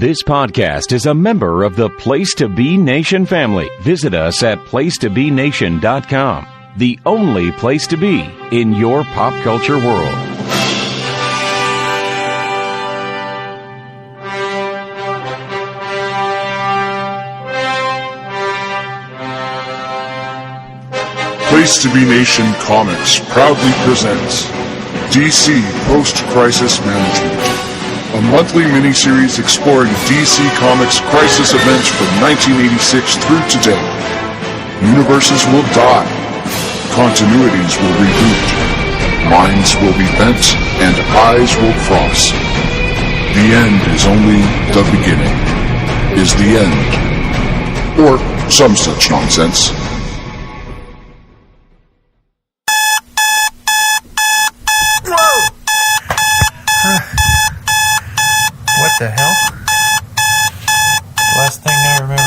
This podcast is a member of the Place to Be Nation family. Visit us at placetobenation.com, the only place to be in your pop culture world. Place to Be Nation Comics proudly presents DC Post-Crisis Management, a monthly miniseries exploring DC Comics crisis events from 1986 through today. Universes will die, continuities will reboot, minds will be bent, and eyes will cross. The end is only the beginning, is the end, or some such nonsense. What the hell? Last thing I remember,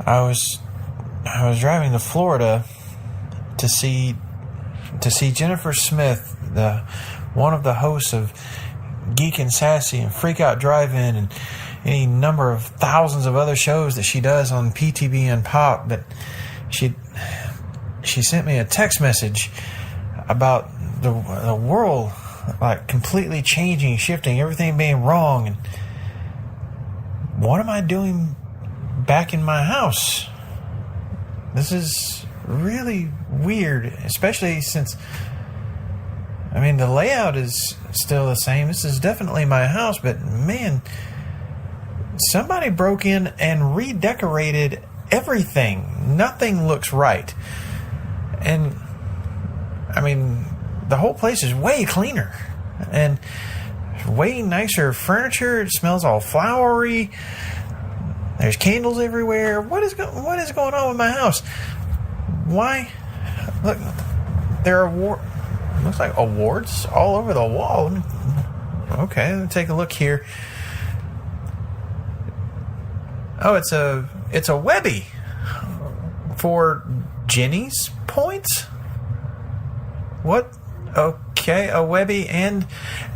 I was driving to Florida to see Jennifer Smith, one of the hosts of Geek and Sassy and Freak Out Drive-In and any number of thousands of other shows that she does on PTBN POP. But she sent me a text message about the world, like, completely changing, shifting, everything being wrong. And what am I doing back in my house? This is really weird, especially since, I mean, the layout is still the same. This is definitely my house, but man, somebody broke in and redecorated everything. Nothing looks right. And I mean, the whole place is way cleaner and way nicer furniture. It smells all flowery. There's candles everywhere. What is going on with my house? Why? Look, there are looks like awards all over the wall. Okay, let me take a look here. Oh, it's a Webby for Jenny's points. What? Okay, a Webby and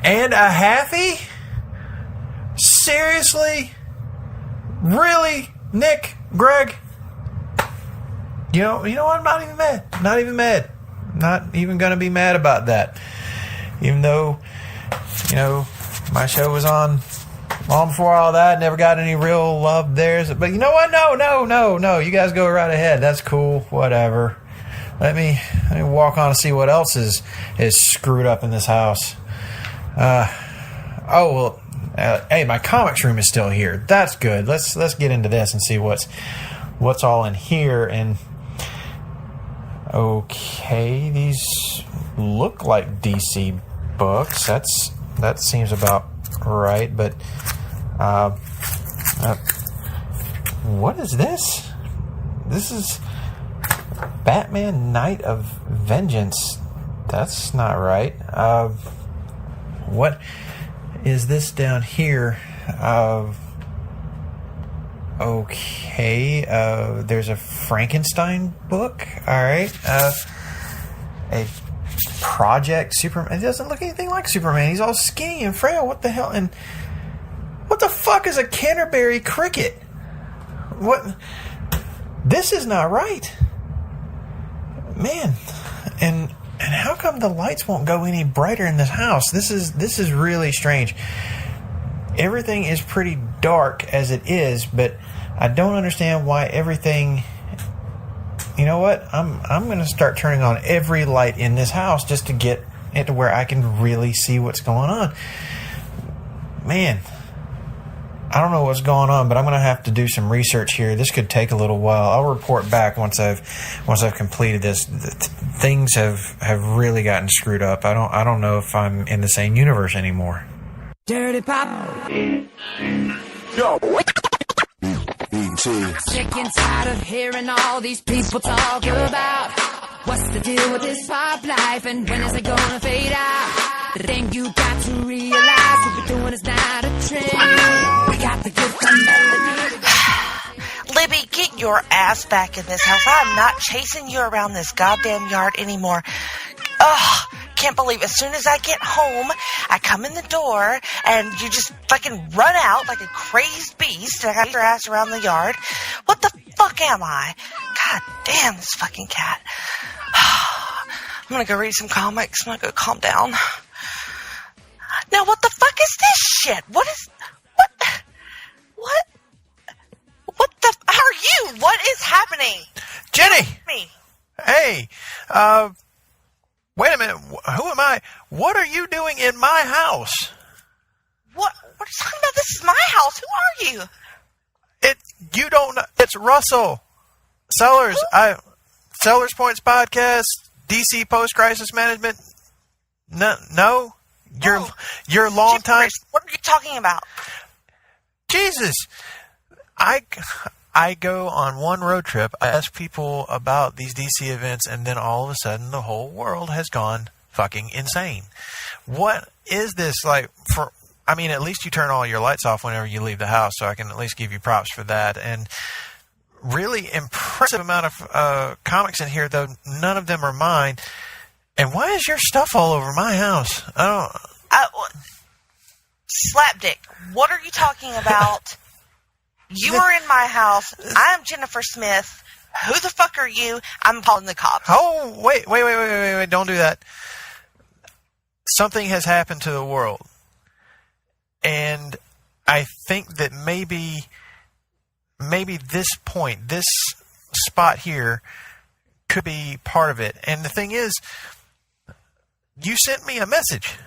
a Happy? Seriously? Really? Nick? Greg? You know what? I'm not even mad. Not even going to be mad about that. Even though, my show was on long before all that. Never got any real love there. But you know what? No. You guys go right ahead. That's cool. Whatever. Let me walk on and see what else is screwed up in this house. Hey, my comics room is still here. That's good. Let's get into this and see what's all in here. And okay, these look like DC books. That seems about right. But what is this? This is Batman Night of Vengeance. That's not right. What is this down here? Okay. There's a Frankenstein book. Alright. A Project Superman. It doesn't look anything like Superman. He's all skinny and frail. What the hell? And what the fuck is a Canterbury cricket? What? This is not right. Man, and how come the lights won't go any brighter in this house? This is really strange. Everything is pretty dark as it is, but I don't understand why everything. You know what? I'm going to start turning on every light in this house just to get it to where I can really see what's going on. Man, I don't know what's going on, but I'm going to have to do some research here. This could take a little while. I'll report back once I've completed this. Things have really gotten screwed up. I don't know if I'm in the same universe anymore. Dirty Pop. Yo. Sick and tired of hearing all these people talk about what's the deal with this pop life and when is it gonna fade out? The thing you got to realize, what we're doing is not a trend. We got the gift of melody. Libby, get your ass back in this house. I'm not chasing you around this goddamn yard anymore. Ugh, can't believe as soon as I get home, I come in the door and you just fucking run out like a crazed beast and I got your ass around the yard. What the fuck am I? God damn this fucking cat. I'm gonna go read some comics. I'm gonna go calm down. Now what the fuck is this shit? What the, how are you? What is happening? Jenny! Me. Hey, wait a minute. Who am I? What are you doing in my house? What are you talking about? This is my house. Who are you? You don't know. It's Russell Sellers. Sellers Points Podcast, DC Post Crisis Management. No. Your long time. What are you talking about? Jesus. I go on one road trip. I ask people about these DC events, and then all of a sudden, the whole world has gone fucking insane. What is this like? At least you turn all your lights off whenever you leave the house, so I can at least give you props for that. And really impressive amount of comics in here, though none of them are mine. And why is your stuff all over my house? Slapdick, what are you talking about? You are in my house. I'm Jennifer Smith. Who the fuck are you? I'm calling the cops. Oh, wait. Don't do that. Something has happened to the world. And I think that maybe this point, this spot here, could be part of it. And the thing is, you sent me a message.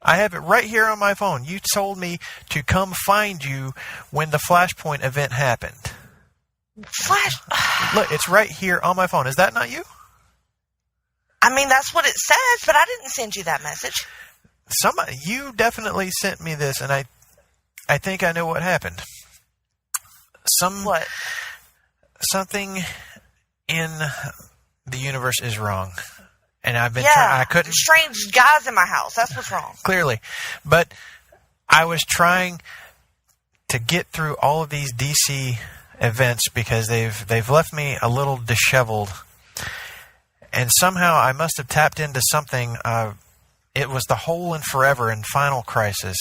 I have it right here on my phone. You told me to come find you when the Flashpoint event happened. Look, it's right here on my phone. Is that not you? That's what it says, but I didn't send you that message. You definitely sent me this, and I think I know what happened. What? Something in the universe is wrong. And I've been trying. I couldn't. Strange guys in my house. That's what's wrong. Clearly. But I was trying to get through all of these DC events because they've left me a little disheveled. And somehow I must have tapped into something. It was the Hole in Forever and Final Crisis.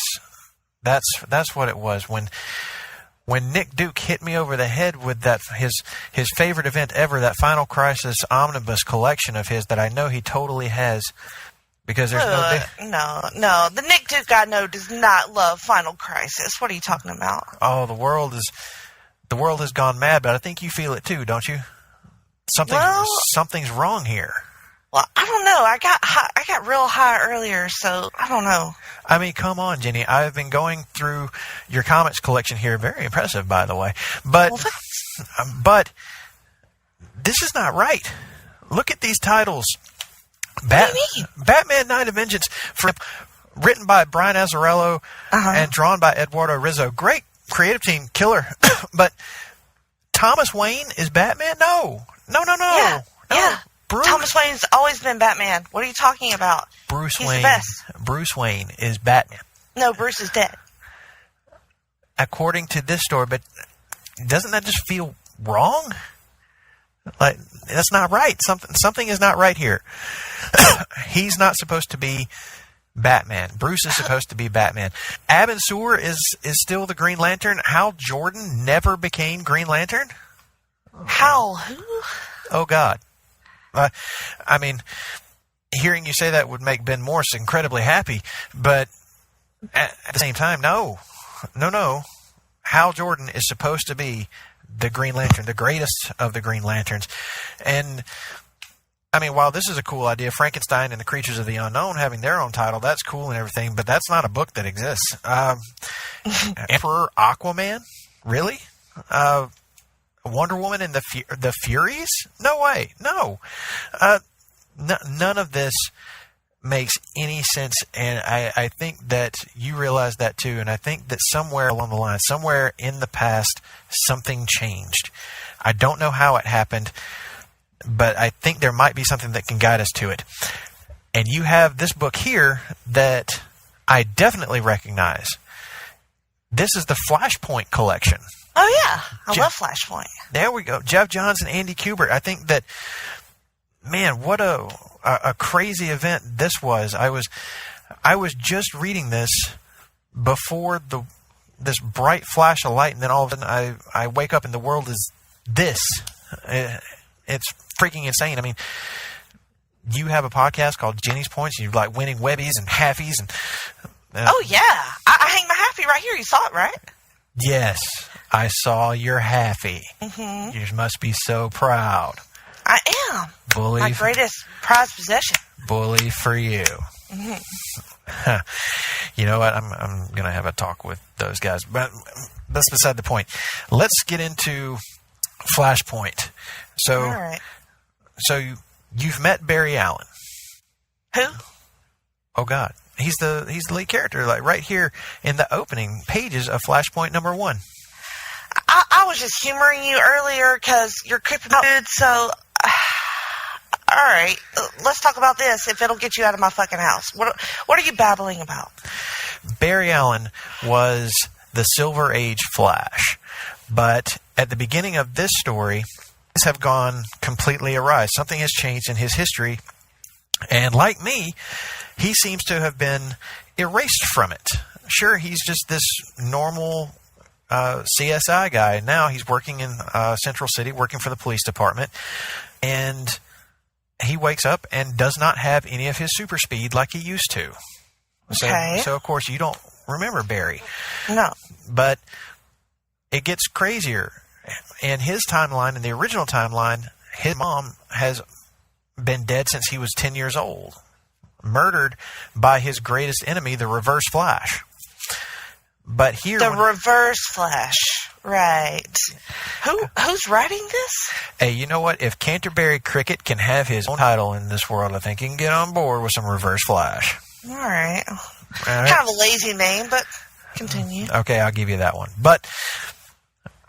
That's what it was. When Nick Duke hit me over the head with that his favorite event ever, that Final Crisis omnibus collection of his that I know he totally has, because there's no. The Nick Duke I know does not love Final Crisis. What are you talking about? Oh, the world has gone mad, but I think you feel it too, don't you? Something's wrong here. Well, I don't know. I got real high earlier, so I don't know. Come on, Jenny. I've been going through your comics collection here. Very impressive, by the way. But this is not right. Look at these titles. What do you mean? Batman Night of Vengeance, written by Brian Azzarello and drawn by Eduardo Rizzo. Great creative team, killer. But Thomas Wayne is Batman? No. Yeah. Thomas Wayne's always been Batman. What are you talking about? He's the best. Bruce Wayne is Batman. No, Bruce is dead. According to this story, but doesn't that just feel wrong? Like, that's not right. Something is not right here. He's not supposed to be Batman. Bruce is supposed to be Batman. Abin Sur is still the Green Lantern. Hal Jordan never became Green Lantern? Hal who? Oh, God. Hearing you say that would make Ben Morse incredibly happy, but at the same time, no. Hal Jordan is supposed to be the Green Lantern, the greatest of the Green Lanterns. And, while this is a cool idea, Frankenstein and the Creatures of the Unknown having their own title, that's cool and everything, but that's not a book that exists. Emperor Aquaman? Really? Wonder Woman and the Furies? No way. No. None of this makes any sense, and I think that you realize that too, and I think that somewhere along the line, somewhere in the past, something changed. I don't know how it happened, but I think there might be something that can guide us to it. And you have this book here that I definitely recognize. This is the Flashpoint collection. Oh, yeah. I love Flashpoint. There we go. Jeff Johns and Andy Kubert. I think that man, what a crazy event this was. I was just reading this before this bright flash of light, and then all of a sudden I wake up and the world is this. It's freaking insane. I mean, you have a podcast called Jenny's Points, and you're like winning Webbies and Halfies. And oh, yeah. I hang my Happy right here. You saw it, right? Yes, I saw your Happy. Mm-hmm. You must be so proud. I am. Bully. My greatest prized possession. Bully for you. Mm-hmm. You know what? I'm going to have a talk with those guys, but that's beside the point. Let's get into Flashpoint. So, all right. So you've met Barry Allen. Who? Oh God, he's the lead character, like right here in the opening pages of Flashpoint #1. I was just humoring you earlier because you're creeping out, dude. So, all right, let's talk about this. If it'll get you out of my fucking house, what are you babbling about? Barry Allen was the Silver Age Flash, but at the beginning of this story, things have gone completely awry. Something has changed in his history, and like me, he seems to have been erased from it. Sure, he's just this normal CSI guy. Now he's working in Central City, working for the police department, and he wakes up and does not have any of his super speed like he used to. Okay. So of course, you don't remember Barry. No. But it gets crazier. In his timeline, in the original timeline, his mom has been dead since he was 10 years old. Murdered by his greatest enemy, the Reverse Flash. But here... The Reverse Flash. Right. Who's writing this? Hey, you know what? If Canterbury Cricket can have his own title in this world, I think he can get on board with some Reverse Flash. All right. Kind of a lazy name, but continue. Okay, I'll give you that one. But,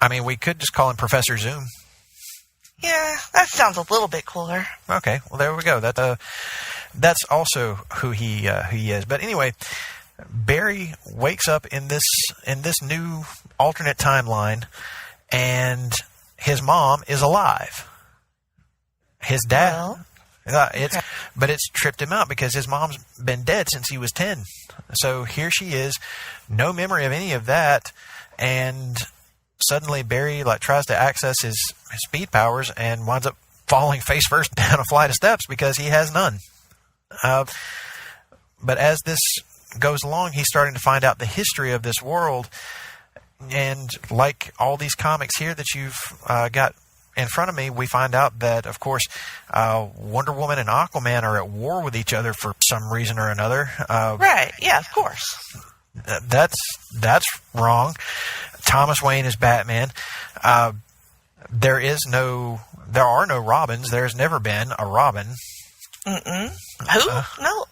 I mean, we could just call him Professor Zoom. Yeah, that sounds a little bit cooler. Okay, well, there we go. That's also who he is. But anyway, Barry wakes up in this new alternate timeline, and his mom is alive. His dad, but it's tripped him out because his mom's been dead since he was 10. So here she is, no memory of any of that, and suddenly Barry tries to access his speed powers and winds up falling face first down a flight of steps because he has none. But as this goes along, he's starting to find out the history of this world. And like all these comics here that you've got in front of me, we find out that, of course, Wonder Woman and Aquaman are at war with each other for some reason or another. Right, yeah, of course. That's wrong. Thomas Wayne is Batman. There are no Robins. There's never been a Robin. Mm-mm. Who? No.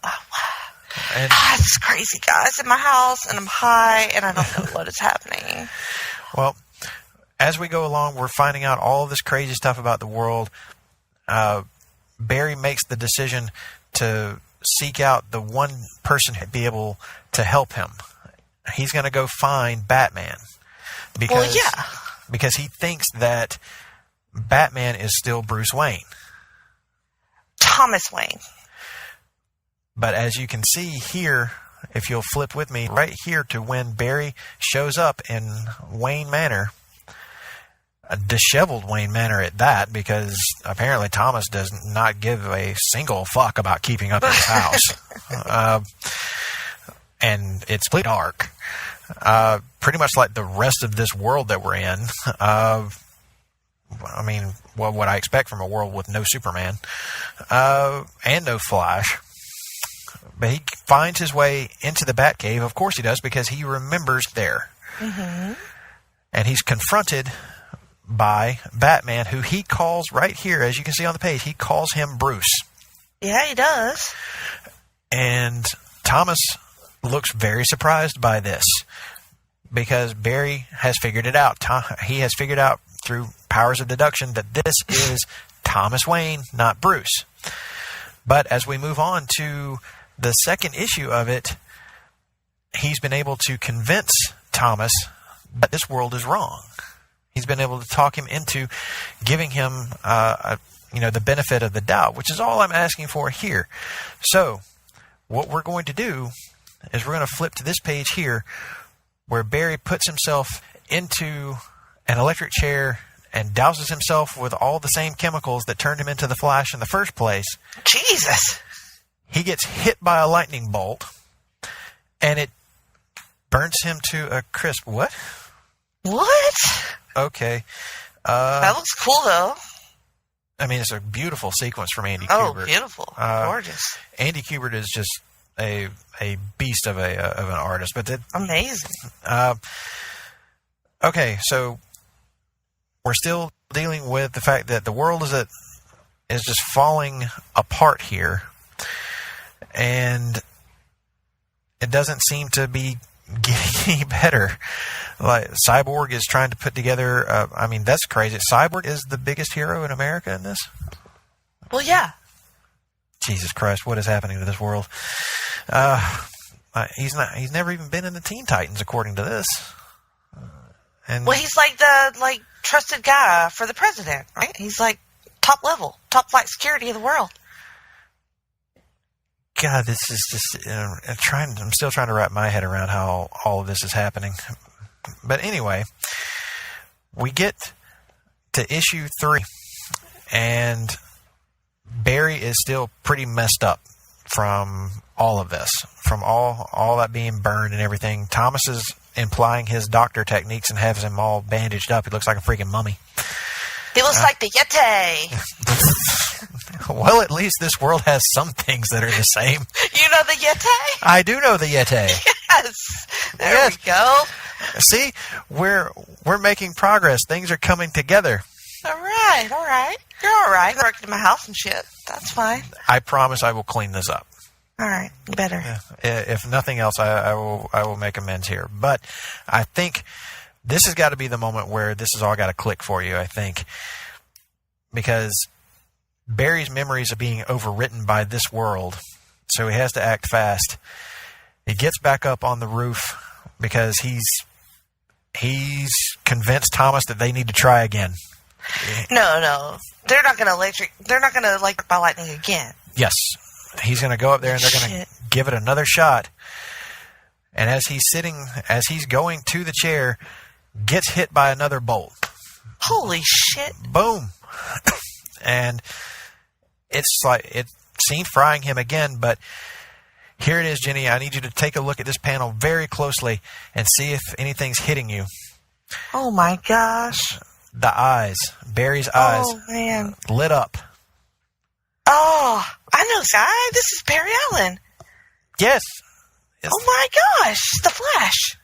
It's crazy, guys. In my house, and I'm high, and I don't know what is happening. Well, as we go along, we're finding out all of this crazy stuff about the world. Barry makes the decision to seek out the one person who'd be able to help him. He's going to go find Batman. Because he thinks that Batman is still Bruce Wayne. Thomas Wayne. But as you can see here, if you'll flip with me right here to when Barry shows up in Wayne Manor, a disheveled Wayne Manor at that, because apparently Thomas does not give a single fuck about keeping up his house. And it's pretty dark. Pretty much like the rest of this world that we're in. I mean, what I expect from a world with no Superman and no Flash. But he finds his way into the Batcave. Of course he does, because he remembers there. Mm-hmm. And he's confronted by Batman, who he calls right here, as you can see on the page, he calls him Bruce. Yeah, he does. And Thomas looks very surprised by this, because Barry has figured it out. He has figured out through powers of deduction that this is Thomas Wayne, not Bruce. But as we move on to the second issue of it, he's been able to convince Thomas that this world is wrong. He's been able to talk him into giving him a the benefit of the doubt, which is all I'm asking for here. So what we're going to do is we're going to flip to this page here where Barry puts himself into an electric chair and douses himself with all the same chemicals that turned him into the Flash in the first place. Jesus. He gets hit by a lightning bolt, and it burns him to a crisp. What? What? Okay. That looks cool, though. I mean, it's a beautiful sequence from Andy Oh, Kubert. beautiful. Gorgeous. Andy Kubert is just a beast of an artist. But amazing. Okay, so we're still dealing with the fact that the world is just falling apart here, and it doesn't seem to be getting any better. Like Cyborg is trying to put together. I mean, that's crazy. Cyborg is the biggest hero in America in this. Well, yeah. Jesus Christ, what is happening to this world? He's never even been in the Teen Titans, according to this. Well, he's like the trusted guy for the president, right? He's like top level, top flight security of the world. God, this is just I'm still trying to wrap my head around how all of this is happening. But anyway, we get to issue 3, and Barry is still pretty messed up from all of this, from all that being burned and everything. Thomas is implying his doctor techniques and has him all bandaged up. He looks like a freaking mummy. He looks like the Yeti. Well, at least this world has some things that are the same. You know the Yeti? I do know the Yeti. Yes. There we go. See, we're making progress. Things are coming together. All right. You're all right. I'm working in my house and shit. That's fine. I promise I will clean this up. All right. You better. If nothing else, I will make amends here. But I think this has got to be the moment where this has all got to click for you, I think. Because Barry's memories are being overwritten by this world, so he has to act fast. He gets back up on the roof because he's convinced Thomas that they need to try again. No. They're not going to electric by lightning again. Yes. He's going to go up there and they're going to give it another shot. And as he's going to the chair, gets hit by another bolt. Holy shit. Boom. And it's like it seemed frying him again, but here it is, Jenny. I need you to take a look at this panel very closely and see if anything's hitting you. Oh my gosh. The eyes. Barry's eyes. Oh man. Lit up. Oh, I know this guy. This is Barry Allen. Yes. Oh my gosh. The Flash.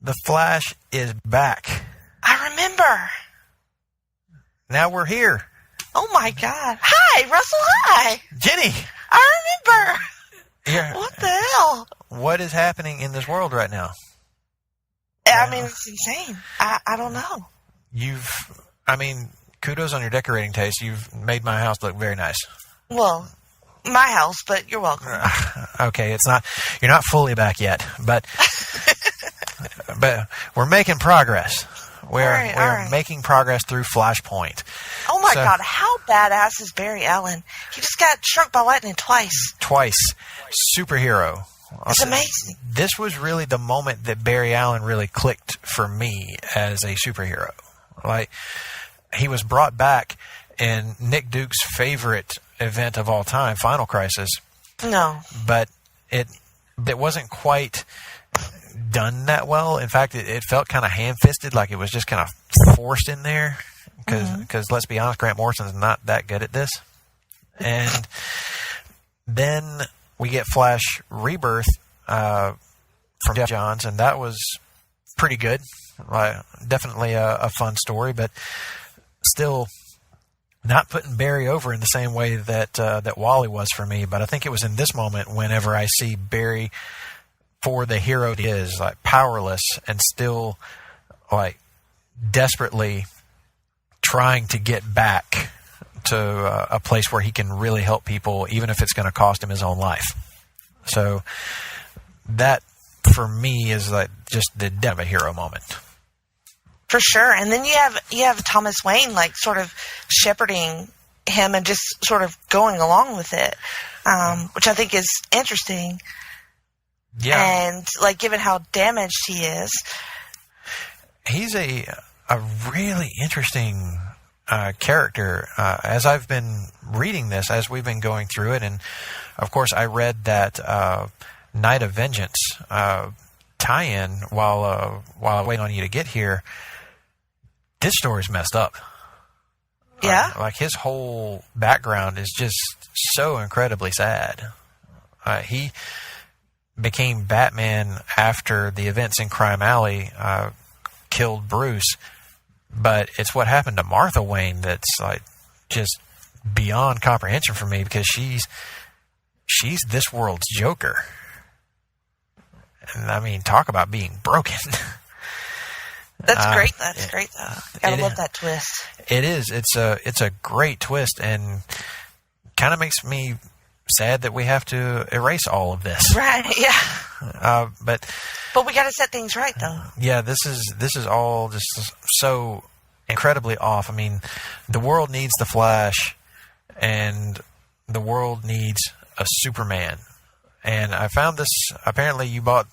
The Flash is back. I remember. Now we're here. Oh my God. Hi, Russell. Hi. Jenny. I remember. Yeah. What the hell? What is happening in this world right now? I mean, it's insane. I don't know. Kudos on your decorating taste. You've made my house look very nice. Well, my house, but you're welcome. Okay, you're not fully back yet, but we're making progress. We're making progress through Flashpoint. Oh my God, how badass is Barry Allen? He just got struck by lightning twice. Superhero. It's amazing. This was really the moment that Barry Allen really clicked for me as a superhero. Like, he was brought back in Nick Duke's favorite event of all time, Final Crisis. No. But it wasn't quite done that well. In fact, it felt kind of ham-fisted, like it was just kind of forced in there. Because let's be honest, Grant Morrison's not that good at this. And then we get Flash Rebirth from Jeff Johns, and that was pretty good. Definitely a fun story, but still not putting Barry over in the same way that Wally was for me. But I think it was in this moment whenever I see Barry for the hero he is, like powerless and still like desperately trying to get back to a place where he can really help people, even if it's going to cost him his own life. So that for me is like just the depth of a hero moment. For sure. And then you have Thomas Wayne like sort of shepherding him and just sort of going along with it, which I think is interesting. Yeah. And, like, given how damaged he is. He's a really interesting character. As I've been reading this, as we've been going through it, and of course I read that Night of Vengeance tie-in while I wait on you to get here. This story's messed up. Yeah? Like, his whole background is just so incredibly sad. He became Batman after the events in Crime Alley killed Bruce, but it's what happened to Martha Wayne that's, like, just beyond comprehension for me, because she's this world's Joker. And I mean, talk about being broken. That's great. That's great, though. Gotta love that twist. It is. It's a great twist, and kind of makes me sad that we have to erase all of this. Right. Yeah. But we gotta set things right, though. Yeah, this is all just so incredibly off. I mean, the world needs the Flash, and the world needs a Superman. And I found this. Apparently, you bought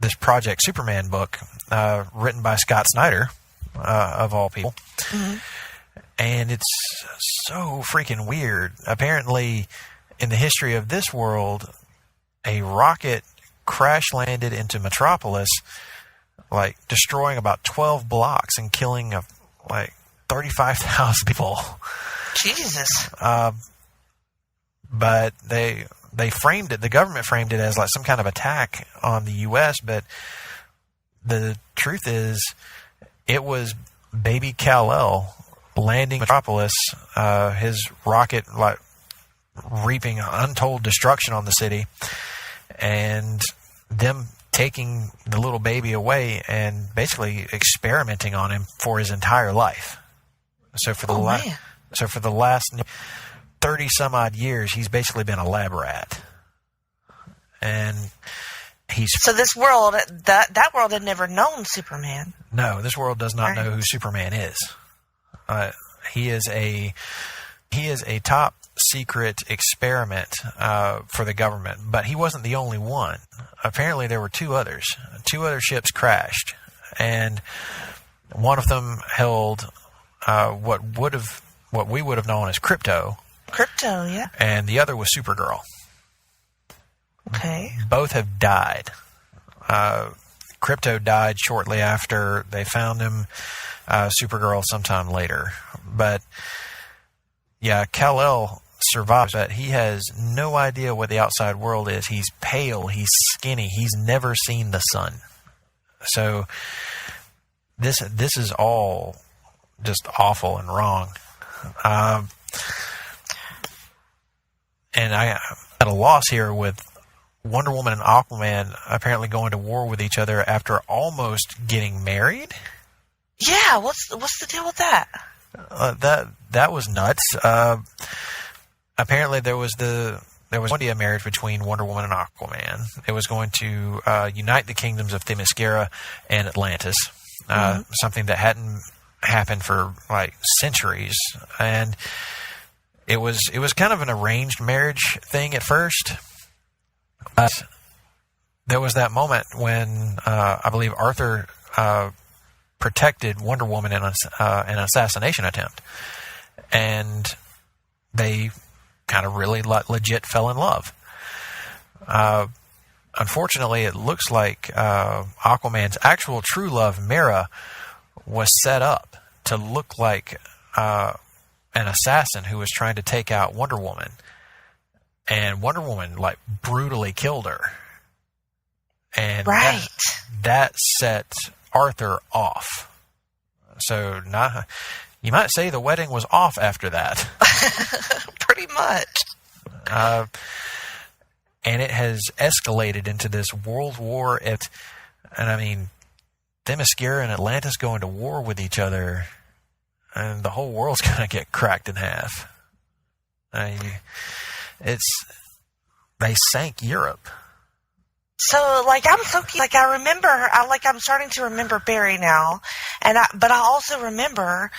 this Project Superman book written by Scott Snyder, of all people. Mm-hmm. And it's so freaking weird. Apparently, in the history of this world, a rocket crash landed into Metropolis, like destroying about 12 blocks and killing like 35,000 people. Jesus. But they framed it, the government framed it as like some kind of attack on the U.S., but the truth is it was baby Kal-El landing Metropolis, his rocket like reaping untold destruction on the city, and them taking the little baby away and basically experimenting on him for his entire life. So for the last 30 some odd years, he's basically been a lab rat. And so this world, that world had never known Superman. No, this world does not know who Superman is. He is a top secret experiment for the government, but he wasn't the only one. Apparently, there were two others. Two other ships crashed, and one of them held what we would have known as Crypto. Crypto, yeah. And the other was Supergirl. Okay. Both have died. Crypto died shortly after they found him. Supergirl sometime later. But yeah, Kal-El survives, but he has no idea what the outside world is. He's pale, he's skinny, he's never seen the sun. So this is all just awful and wrong. And I at a loss here with Wonder Woman and Aquaman apparently going to war with each other after almost getting married. Yeah, what's the deal with that? That was nuts. Apparently there was going to be a marriage between Wonder Woman and Aquaman. It was going to unite the kingdoms of Themyscira and Atlantis, something that hadn't happened for like centuries. And it was kind of an arranged marriage thing at first. There was that moment when I believe Arthur protected Wonder Woman in an assassination attempt, and they kind of really legit fell in love. Unfortunately, it looks like Aquaman's actual true love, Mera, was set up to look like an assassin who was trying to take out Wonder Woman. And Wonder Woman, like, brutally killed her. And that set Arthur off. So you might say the wedding was off after that. Pretty much. And it has escalated into this world war. And I mean, Themyscira and Atlantis going to war with each other, and the whole world's going to get cracked in half. They sank Europe. So, like, I'm starting to remember Barry now, but I also remember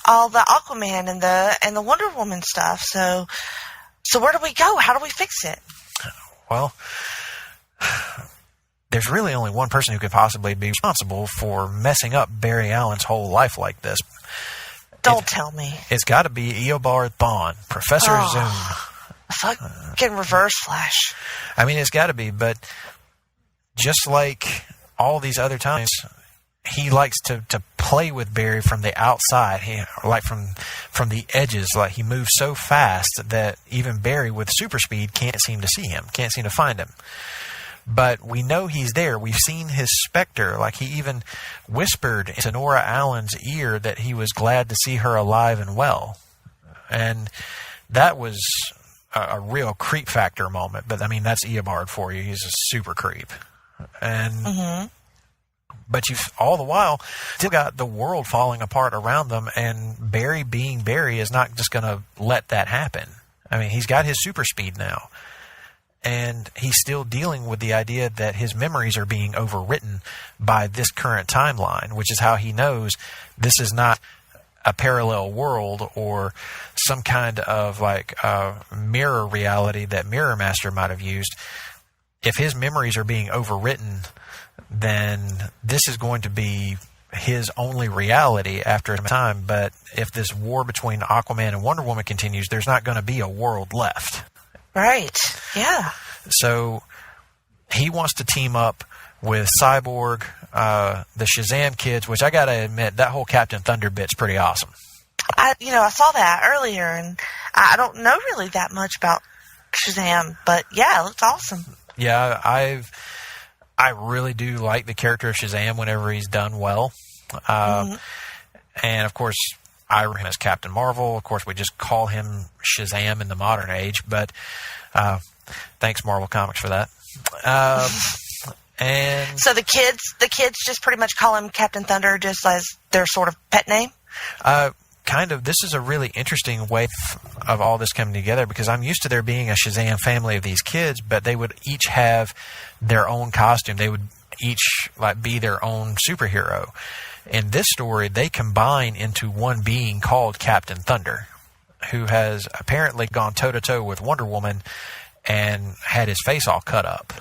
all the Aquaman and the Wonder Woman stuff. So where do we go? How do we fix it? Well, there's really only one person who could possibly be responsible for messing up Barry Allen's whole life like this. Don't tell me. It's got to be Eobard Thawne, Professor Zoom. Fucking Reverse Flash. I mean, it's got to be, but just like all these other times, he likes to play with Barry from the outside, like from the edges. Like, he moves so fast that even Barry with super speed can't seem to see him, can't seem to find him. But we know he's there. We've seen his specter. Like, he even whispered into Nora Allen's ear that he was glad to see her alive and well. And that was a real creep factor moment. But, I mean, that's Eobard for you. He's a super creep. And but you've all the while still got the world falling apart around them, and Barry being Barry is not just going to let that happen. I mean, he's got his super speed now. And he's still dealing with the idea that his memories are being overwritten by this current timeline, which is how he knows this is not a parallel world or some kind of like mirror reality that Mirror Master might have used. If his memories are being overwritten, then this is going to be his only reality after a time. But if this war between Aquaman and Wonder Woman continues, there's not going to be a world left. Right. Yeah. So he wants to team up with Cyborg, the Shazam kids, which I got to admit, that whole Captain Thunder bit's pretty awesome. I saw that earlier, and I don't know really that much about Shazam, but yeah, it looks awesome. Yeah, I really do like the character of Shazam whenever he's done well. And of course, I remember him as Captain Marvel. Of course, we just call him Shazam in the modern age, but thanks Marvel Comics for that. And so the kids just pretty much call him Captain Thunder just as their sort of pet name? Kind of. This is a really interesting way of all this coming together, because I'm used to there being a Shazam family of these kids, but they would each have their own costume. They would each like be their own superhero. In this story, they combine into one being called Captain Thunder, who has apparently gone toe-to-toe with Wonder Woman and had his face all cut up.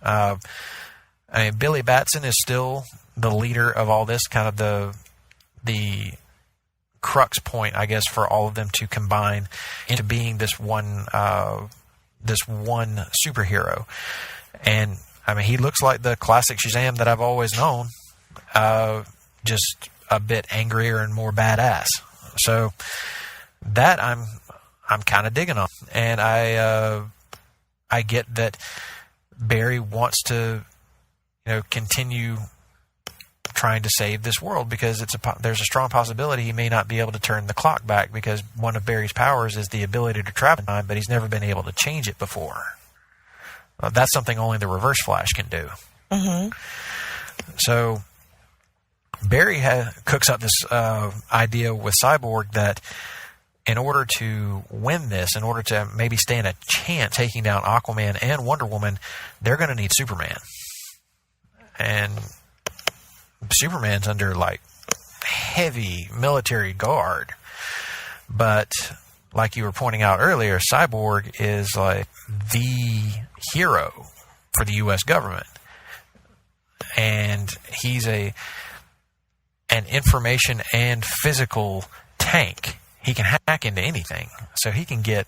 I mean, Billy Batson is still the leader of all this, kind of the crux point, I guess, for all of them to combine into being this one superhero. And I mean, he looks like the classic Shazam that I've always known, just a bit angrier and more badass. So that I'm kind of digging on, and I get that Barry wants to, continue trying to save this world, because there's a strong possibility he may not be able to turn the clock back, because one of Barry's powers is the ability to travel in time, but he's never been able to change it before. That's something only the Reverse Flash can do. So Barry cooks up this idea with Cyborg that in order to win this, in order to maybe stand a chance taking down Aquaman and Wonder Woman, they're going to need Superman. And Superman's under like heavy military guard. But like you were pointing out earlier, Cyborg is like the hero for the U.S. government. And he's an information and physical tank. He can hack into anything. So he can get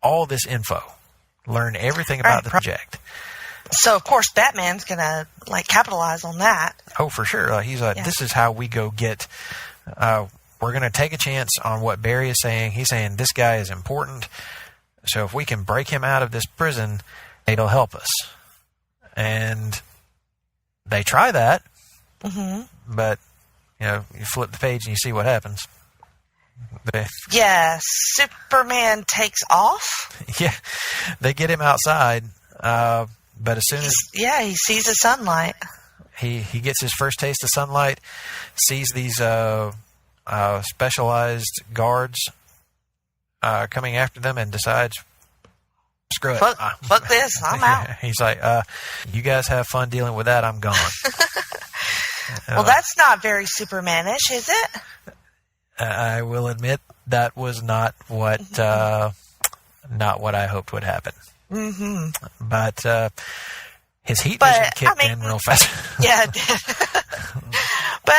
all this info, learn everything about the project. So, of course, Batman's going to, capitalize on that. Oh, for sure. He's like, This is how we go get... we're going to take a chance on what Barry is saying. He's saying this guy is important. So if we can break him out of this prison, it'll help us. And they try that. But, you flip the page and you see what happens. Yeah, Superman takes off. Yeah, they get him outside, but as soon as... Yeah, he sees the sunlight. He gets his first taste of sunlight, sees these specialized guards coming after them, and decides, screw it. Fuck this, I'm out. He's like, you guys have fun dealing with that, I'm gone. Well, that's not very Supermanish, is it? I will admit that was not what I hoped would happen. Mm-hmm. But his heat vision kicked in real fast. Yeah, it did. But,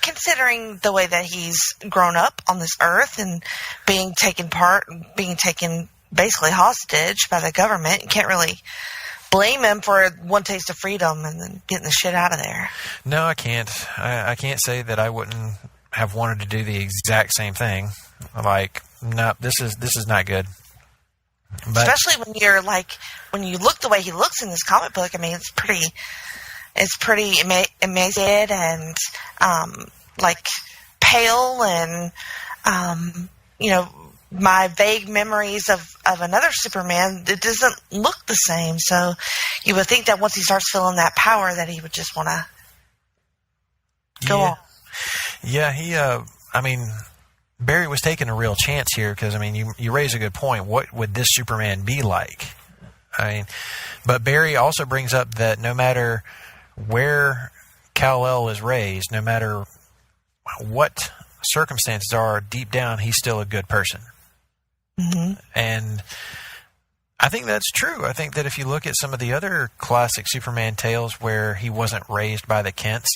considering the way that he's grown up on this earth and being taken basically hostage by the government, you can't really blame him for one taste of freedom and then getting the shit out of there. No, I can't. I can't say that I wouldn't have wanted to do the exact same thing. Like, no, this is not good. But, especially when you look the way he looks in this comic book. I mean, it's pretty emaciated and pale, and my vague memories of another Superman, it doesn't look the same. So you would think that once he starts feeling that power, that he would just want to go on. Yeah, Barry was taking a real chance here because, you raise a good point. What would this Superman be like? But Barry also brings up that no matter where Kal-El is raised, no matter what circumstances are, deep down, he's still a good person. Mm-hmm. And I think that's true. I think that if you look at some of the other classic Superman tales where he wasn't raised by the Kents,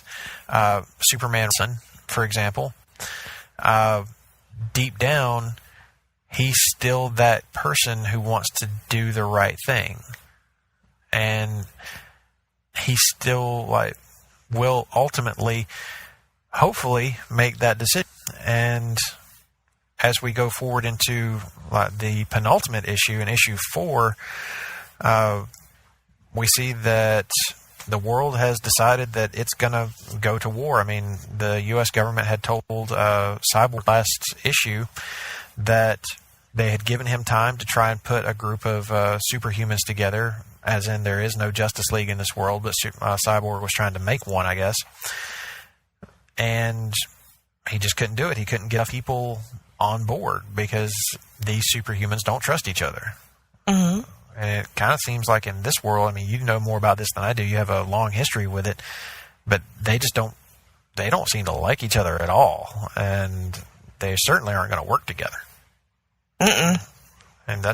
Superman, for example, deep down, he's still that person who wants to do the right thing. And he still will ultimately, hopefully, make that decision. And as we go forward into the penultimate issue, in issue 4, we see that the world has decided that it's going to go to war. The U.S. government had told Cyborg last issue that they had given him time to try and put a group of superhumans together, as in there is no Justice League in this world, but Cyborg was trying to make one, I guess. And he just couldn't do it. He couldn't get people on board because these superhumans don't trust each other. Mm-hmm. And it kind of seems like in this world, you know more about this than I do. You have a long history with it, but they don't seem to like each other at all. And they certainly aren't going to work together. Mm-mm. And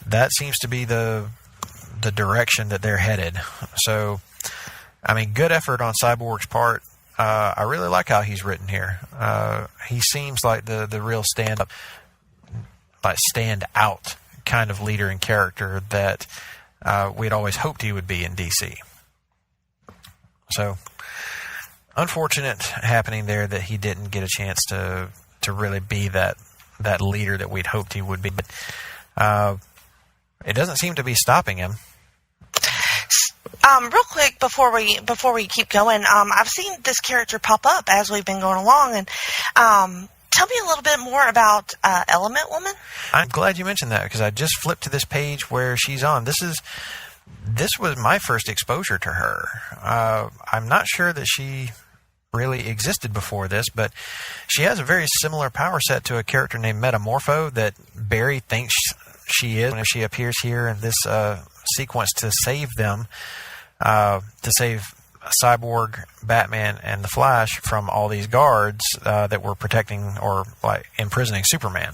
that seems to be the direction that they're headed. So, good effort on Cyborg's part. I really like how he's written here. He seems like the real stand out kind of leader and character that we'd always hoped he would be in DC. So, unfortunate happening there that he didn't get a chance to really be that leader that we'd hoped he would be. But it doesn't seem to be stopping him. Real quick before we keep going, I've seen this character pop up as we've been going along, and tell me a little bit more about Element Woman. I'm glad you mentioned that because I just flipped to this page where she's on. This was my first exposure to her. I'm not sure that she really existed before this, but she has a very similar power set to a character named Metamorpho that Barry thinks she is when she appears here in this sequence to save them, to save Cyborg, Batman, and the Flash from all these guards that were protecting or imprisoning Superman.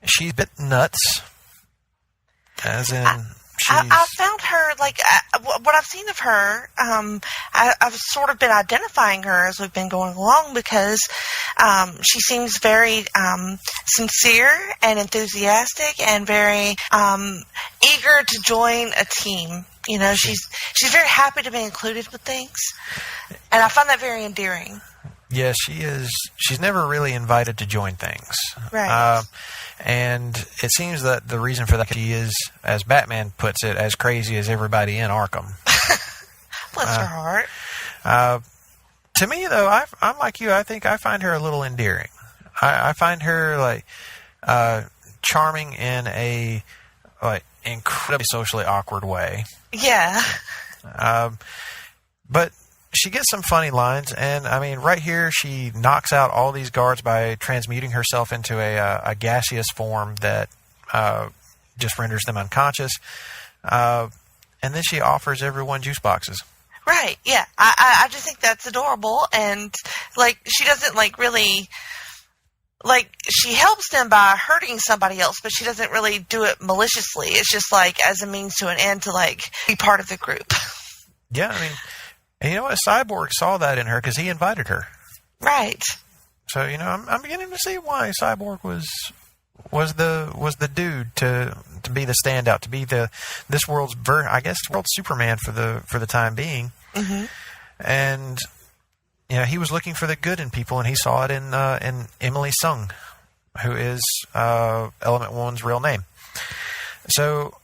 She's a bit nuts, as in I found her, what I've seen of her, I've sort of been identifying her as we've been going along because she seems very sincere and enthusiastic and very eager to join a team. She's very happy to be included with things, and I find that very endearing. Yeah, she is. She's never really invited to join things. Right. And it seems that the reason for that, she is, as Batman puts it, as crazy as everybody in Arkham. Bless her heart. To me, though, I'm like you. I think I find her a little endearing. I find her charming in a incredibly socially awkward way. Yeah. But she gets some funny lines, and right here she knocks out all these guards by transmuting herself into a gaseous form that just renders them unconscious. And then she offers everyone juice boxes. Right, yeah. I just think that's adorable, and, like, she doesn't, like, really, like, she helps them by hurting somebody else, but she doesn't really do it maliciously. It's just, like, as a means to an end to, like, be part of the group. Yeah, I mean, and you know what? Cyborg saw that in her because he invited her. Right. So, you know, I'm beginning to see why Cyborg was the dude to be the standout, to be this world's world Superman for the time being. Mm-hmm. And you know, he was looking for the good in people, and he saw it in Emily Sung, who is Element Woman's real name. So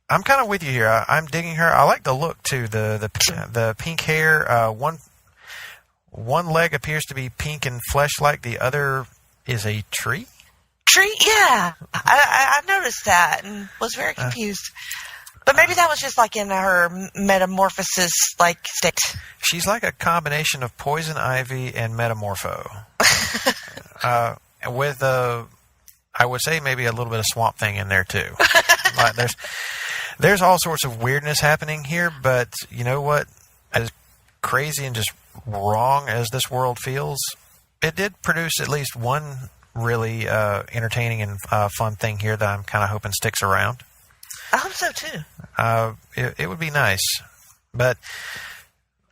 I'm kind of with you here. I'm digging her. I like the look too. The pink hair. One leg appears to be pink and flesh-like. The other is a tree. Tree? Yeah. I noticed that and was very confused. But maybe that was just like in her metamorphosis like state. She's like a combination of poison ivy and metamorpho. With I would say maybe a little bit of Swamp Thing in there too. Like there's all sorts of weirdness happening here, but you know what? As crazy and just wrong as this world feels, it did produce at least one really entertaining and fun thing here that I'm kind of hoping sticks around. I hope so too. It would be nice. But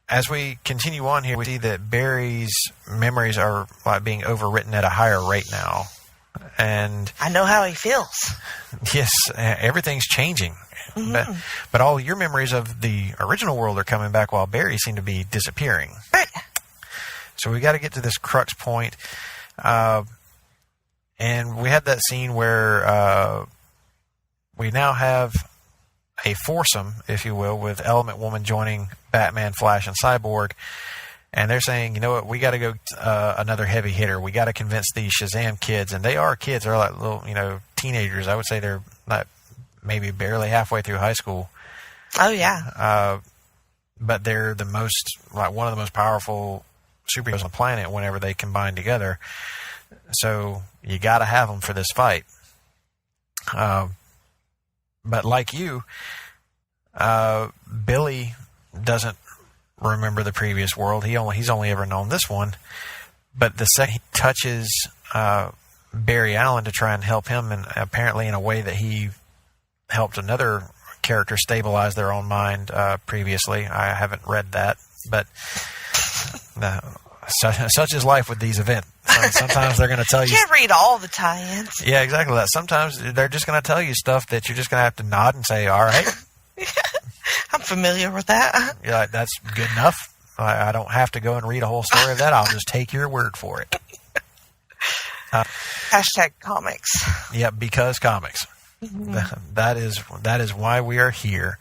as we continue on here, we see that Barry's memories are like being overwritten at a higher rate now. And I know how he feels. Yes, everything's changing. Mm-hmm. But all your memories of the original world are coming back while Barry seem to be disappearing. Right. So we got to get to this crux point. And we had that scene where we now have a foursome, if you will, with Element Woman joining Batman, Flash, and Cyborg. And they're saying, you know what, we got to go another heavy hitter. We got to convince these Shazam kids. And they are kids. They're like little, teenagers. I would say they're not maybe barely halfway through high school. Oh, yeah. But they're one of the most powerful superheroes on the planet whenever they combine together. So you got to have them for this fight. But like you, Billy doesn't remember the previous world. He's only ever known this one. But the second he touches Barry Allen to try and help him, and apparently in a way that he helped another character stabilize their own mind previously. I haven't read that, but such is life with these events. Sometimes they're going to tell you. You can't read all the tie-ins. Yeah, exactly that. Sometimes they're just going to tell you stuff that you're just going to have to nod and say, all right. I'm familiar with that. You're like, that's good enough. I don't have to go and read a whole story of that. I'll just take your word for it. Hashtag comics. Yeah, because comics. Mm-hmm. That is why we are here.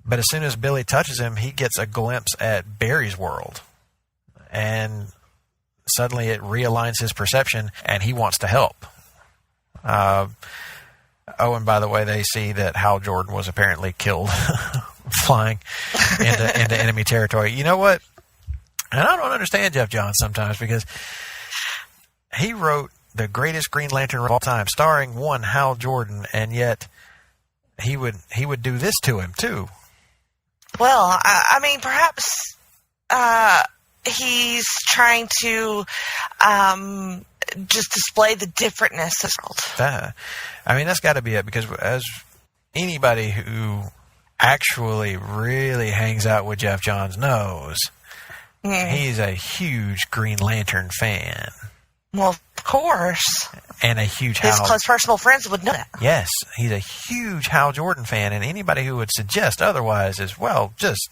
But as soon as Billy touches him, he gets a glimpse at Barry's world. And suddenly it realigns his perception, and he wants to help. And by the way, they see that Hal Jordan was apparently killed flying into enemy territory. You know what? And I don't understand Jeff Johns sometimes, because he wrote the greatest Green Lantern of all time, starring one Hal Jordan, and yet he would do this to him too. Well, I mean, perhaps he's trying to just display the differentness of the world. I mean, that's got to be it, because as anybody who actually really hangs out with Jeff Johns knows, he's a huge Green Lantern fan. Well, of course. And a huge His close personal friends would know that. Yes, he's a huge Hal Jordan fan, and anybody who would suggest otherwise is, well, just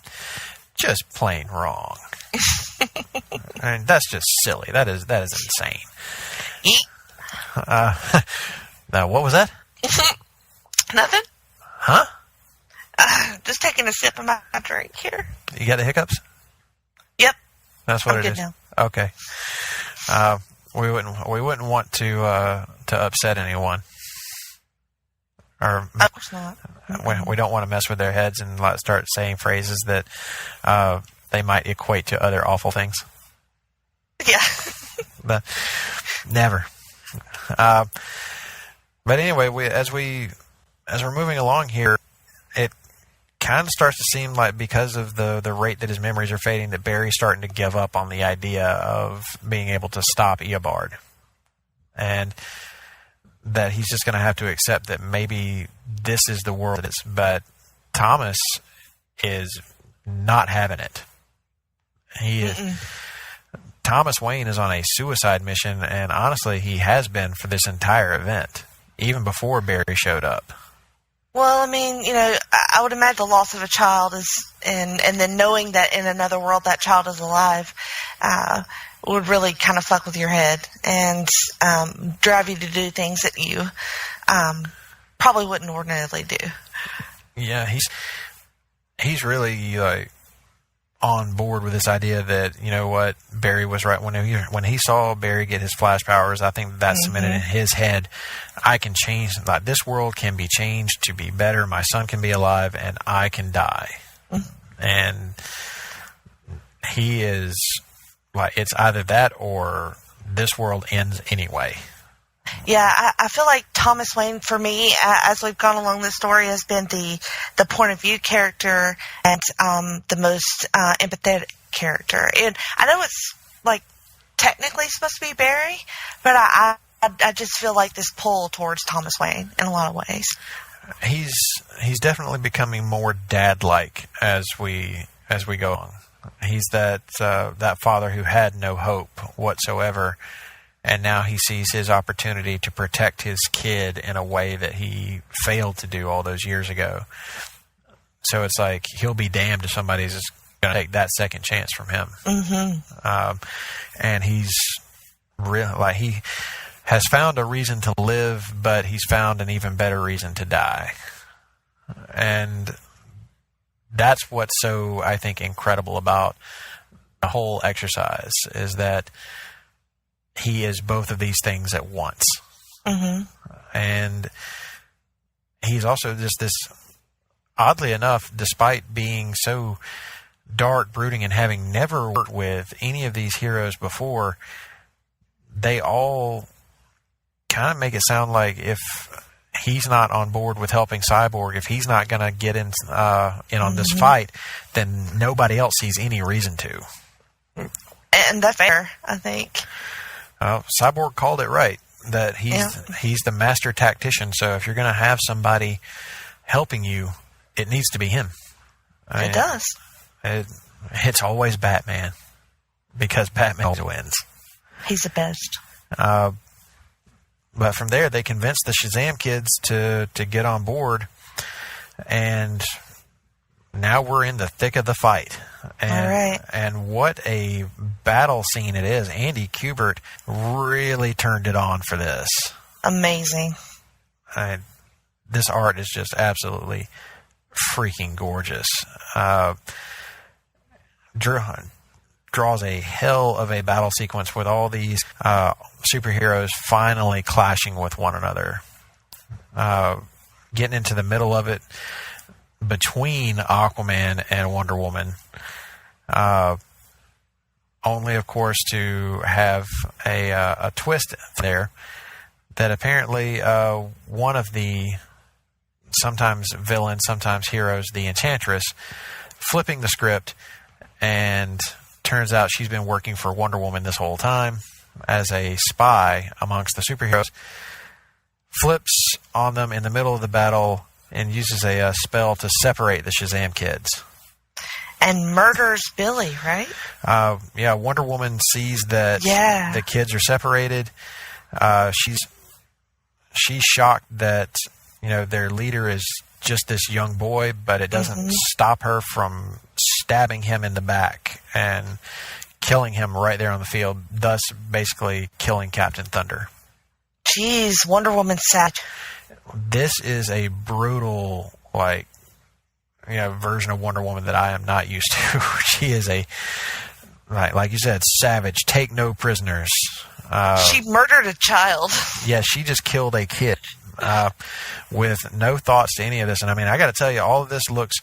plain wrong. I mean, that's just silly. That is insane. Now, what was that? Nothing. Huh? Just taking a sip of my drink here. You got the hiccups? Yep. That's what I'm it good is. Now. Okay. We wouldn't want to upset anyone, or of course not. We don't want to mess with their heads and start saying phrases that they might equate to other awful things. Yeah. But never. But anyway, as we're moving along here, it kind of starts to seem like, because of the rate that his memories are fading, that Barry's starting to give up on the idea of being able to stop Eobard. And that he's just going to have to accept that maybe this is the world. But Thomas is not having it. Thomas Wayne is on a suicide mission, and honestly, he has been for this entire event, even before Barry showed up. Well, I mean, I would imagine the loss of a child is, and then knowing that in another world that child is alive, would really kind of fuck with your head and drive you to do things that you probably wouldn't ordinarily do. Yeah, he's really like on board with this idea that, you know what, Barry was right. When he saw Barry get his flash powers, I think that cemented in his head, I can change, like, this world can be changed to be better. My son can be alive and I can die. And he is like, it's either that or this world ends anyway. Yeah, I feel like Thomas Wayne, for me, as we've gone along this story, has been the point of view character and the most empathetic character. And I know it's, like, technically supposed to be Barry, but I just feel like this pull towards Thomas Wayne in a lot of ways. He's definitely becoming more dad-like as we go on. He's that father who had no hope whatsoever. And now he sees his opportunity to protect his kid in a way that he failed to do all those years ago. So it's like, he'll be damned if somebody's just going to take that second chance from him. And he's he has found a reason to live, but he's found an even better reason to die. And that's what's so, I think, incredible about the whole exercise, is that he is both of these things at once. And he's also just this, oddly enough, despite being so dark, brooding, and having never worked with any of these heroes before, they all kind of make it sound like if he's not on board with helping Cyborg, if he's not going to get in on this fight, then nobody else sees any reason to. And that's fair, I think. Cyborg called it right, that he's the master tactician. So if you're going to have somebody helping you, it needs to be him. It does. It's always Batman, because Batman always wins. He's the best. But from there, they convinced the Shazam kids to get on board, and now we're in the thick of the fight. And, all right. And what a battle scene it is. Andy Kubert really turned it on for this. Amazing. This art is just absolutely freaking gorgeous. Draws a hell of a battle sequence with all these superheroes finally clashing with one another. Getting into the middle of it between Aquaman and Wonder Woman. Only, of course, to have a twist there that apparently one of the sometimes villains, sometimes heroes, the Enchantress, flipping the script, and turns out she's been working for Wonder Woman this whole time as a spy amongst the superheroes, flips on them in the middle of the battle and uses a spell to separate the Shazam kids. And murders Billy, right? Yeah, Wonder Woman sees that the kids are separated. She's shocked that, their leader is just this young boy, but it doesn't stop her from stabbing him in the back and killing him right there on the field, thus basically killing Captain Thunder. Jeez, Wonder Woman's sad. This is a brutal, version of Wonder Woman that I am not used to. She is like you said, savage, take no prisoners. She murdered a child. Yeah, she just killed a kid with no thoughts to any of this. And I got to tell you, all of this looks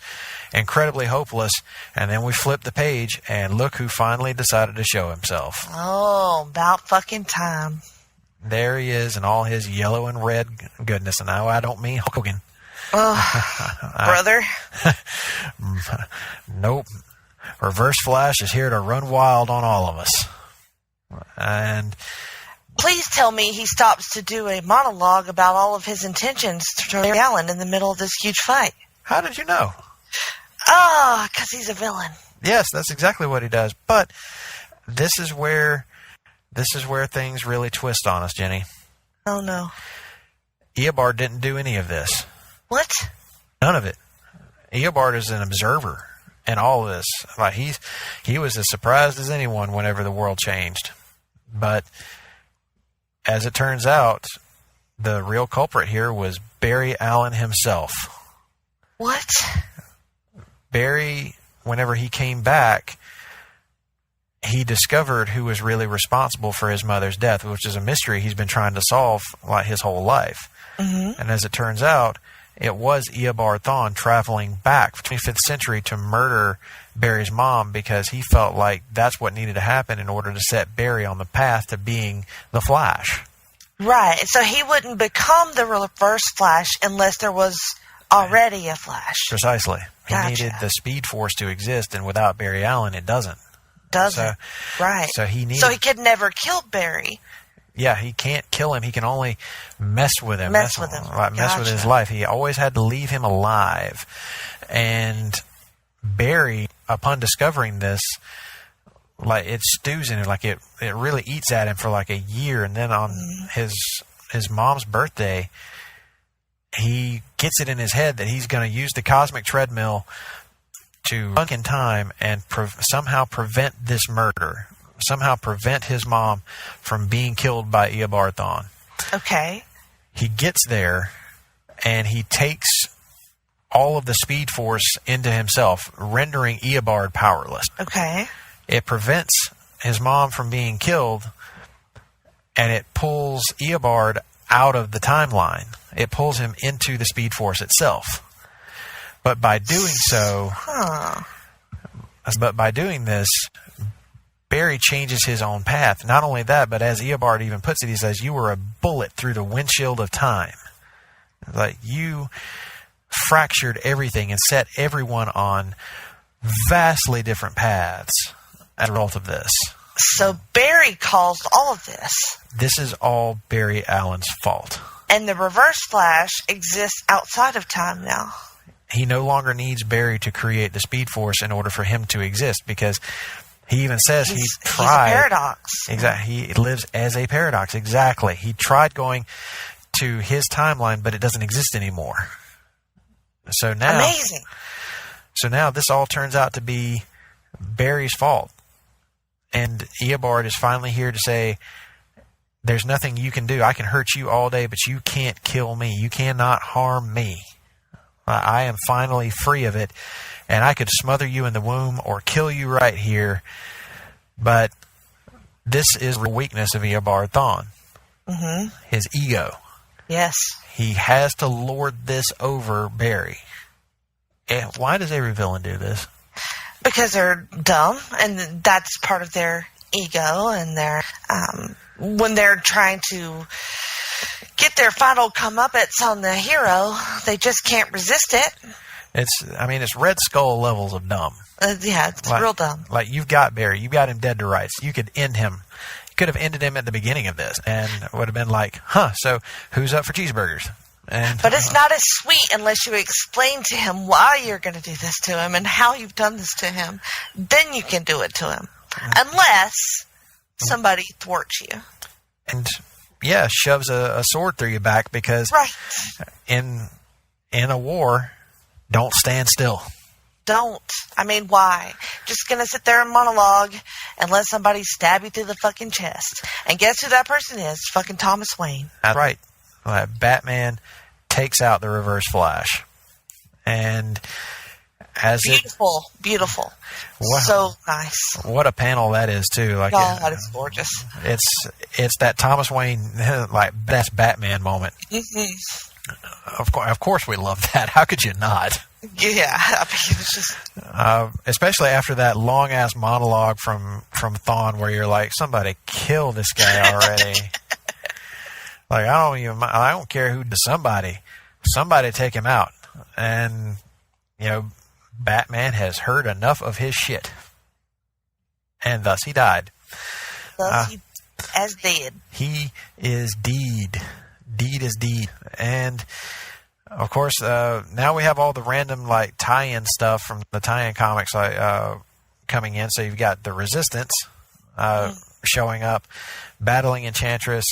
incredibly hopeless. And then we flip the page, and look who finally decided to show himself. Oh, about fucking time. There he is in all his yellow and red goodness. And I don't mean Hulk Hogan. Brother. Nope. Reverse Flash is here to run wild on all of us. And please tell me he stops to do a monologue about all of his intentions to Barry Allen in the middle of this huge fight. how did you know? Oh, because he's a villain. Yes, that's exactly what he does. But this is where things really twist on us, Jenny. Oh, no. Eobard didn't do any of this. What? None of it. Eobard is an observer in all of this. Like he was as surprised as anyone whenever the world changed. But as it turns out, the real culprit here was Barry Allen himself. What? Barry, whenever he came back, he discovered who was really responsible for his mother's death, which is a mystery he's been trying to solve like his whole life. Mm-hmm. And as it turns out, it was Eobard Thawne traveling back to the 25th century to murder Barry's mom because he felt like that's what needed to happen in order to set Barry on the path to being the Flash. Right. So he wouldn't become the Reverse Flash unless there was already a Flash. Precisely. He Gotcha. needed the Speed Force to exist, and without Barry Allen, it doesn't. Doesn't. Right. So he could never kill Barry. Yeah, he can't kill him. He can only mess with him. Mess with him. Right, mess with his life. He always had to leave him alive. And Barry, upon discovering this, like it stews in him, like it really eats at him for like a year. And then on his mom's birthday, he gets it in his head that he's going to use the cosmic treadmill to sunk in time and somehow prevent this murder. Somehow prevent his mom from being killed by Eobard Thawne. Okay. He gets there, and he takes all of the Speed Force into himself, rendering Eobard powerless. Okay. It prevents his mom from being killed, and it pulls Eobard out of the timeline. It pulls him into the Speed Force itself. But by doing so... But by doing this... Barry changes his own path. Not only that, but as Eobard even puts it, he says, you were a bullet through the windshield of time. Like, you fractured everything and set everyone on vastly different paths as a result of this. So Barry caused all of this. This is all Barry Allen's fault. And the Reverse Flash exists outside of time now. He no longer needs Barry to create the Speed Force in order for him to exist, because... he even says he tried. He's a paradox. Exactly. He lives as a paradox. Exactly. He tried going to his timeline, but it doesn't exist anymore. So now, amazing. So now this all turns out to be Barry's fault, and Eobard is finally here to say, "There's nothing you can do. I can hurt you all day, but you can't kill me. You cannot harm me. I am finally free of it." And I could smother you in the womb or kill you right here. But this is the weakness of Eobard Thawne. Mm-hmm. His ego. Yes. He has to lord this over Barry. And why does every villain do this? Because they're dumb, and that's part of their ego, and their when they're trying to get their final comeuppance on the hero, they just can't resist it. It's Red Skull levels of dumb. Yeah, it's real dumb. Like, you've got Barry. You've got him dead to rights. You could end him. You could have ended him at the beginning of this, and it would have been like, so who's up for cheeseburgers? But it's not as sweet unless you explain to him why you're going to do this to him and how you've done this to him. Then you can do it to him. Unless somebody thwarts you. And, shoves a sword through your back, because in a war... don't stand still. Don't. Why? Just gonna sit there and monologue and let somebody stab you through the fucking chest. And guess who that person is? Fucking Thomas Wayne. That's right. Batman takes out the Reverse Flash. And as Beautiful. Wow. So nice. What a panel that is, too. God, it's gorgeous. It's that Thomas Wayne, best Batman moment. Mm-hmm. Of course we love that. How could you not? Yeah, it's just... especially after that long-ass monologue from Thawne, where you're like, somebody kill this guy already. I don't care who, somebody take him out. and Batman has heard enough of his shit, and thus he died. Thus he as dead. He is deed. Deed is deed. And of course, now we have all the random tie-in stuff from the tie-in comics coming in. So you've got the Resistance showing up, battling Enchantress.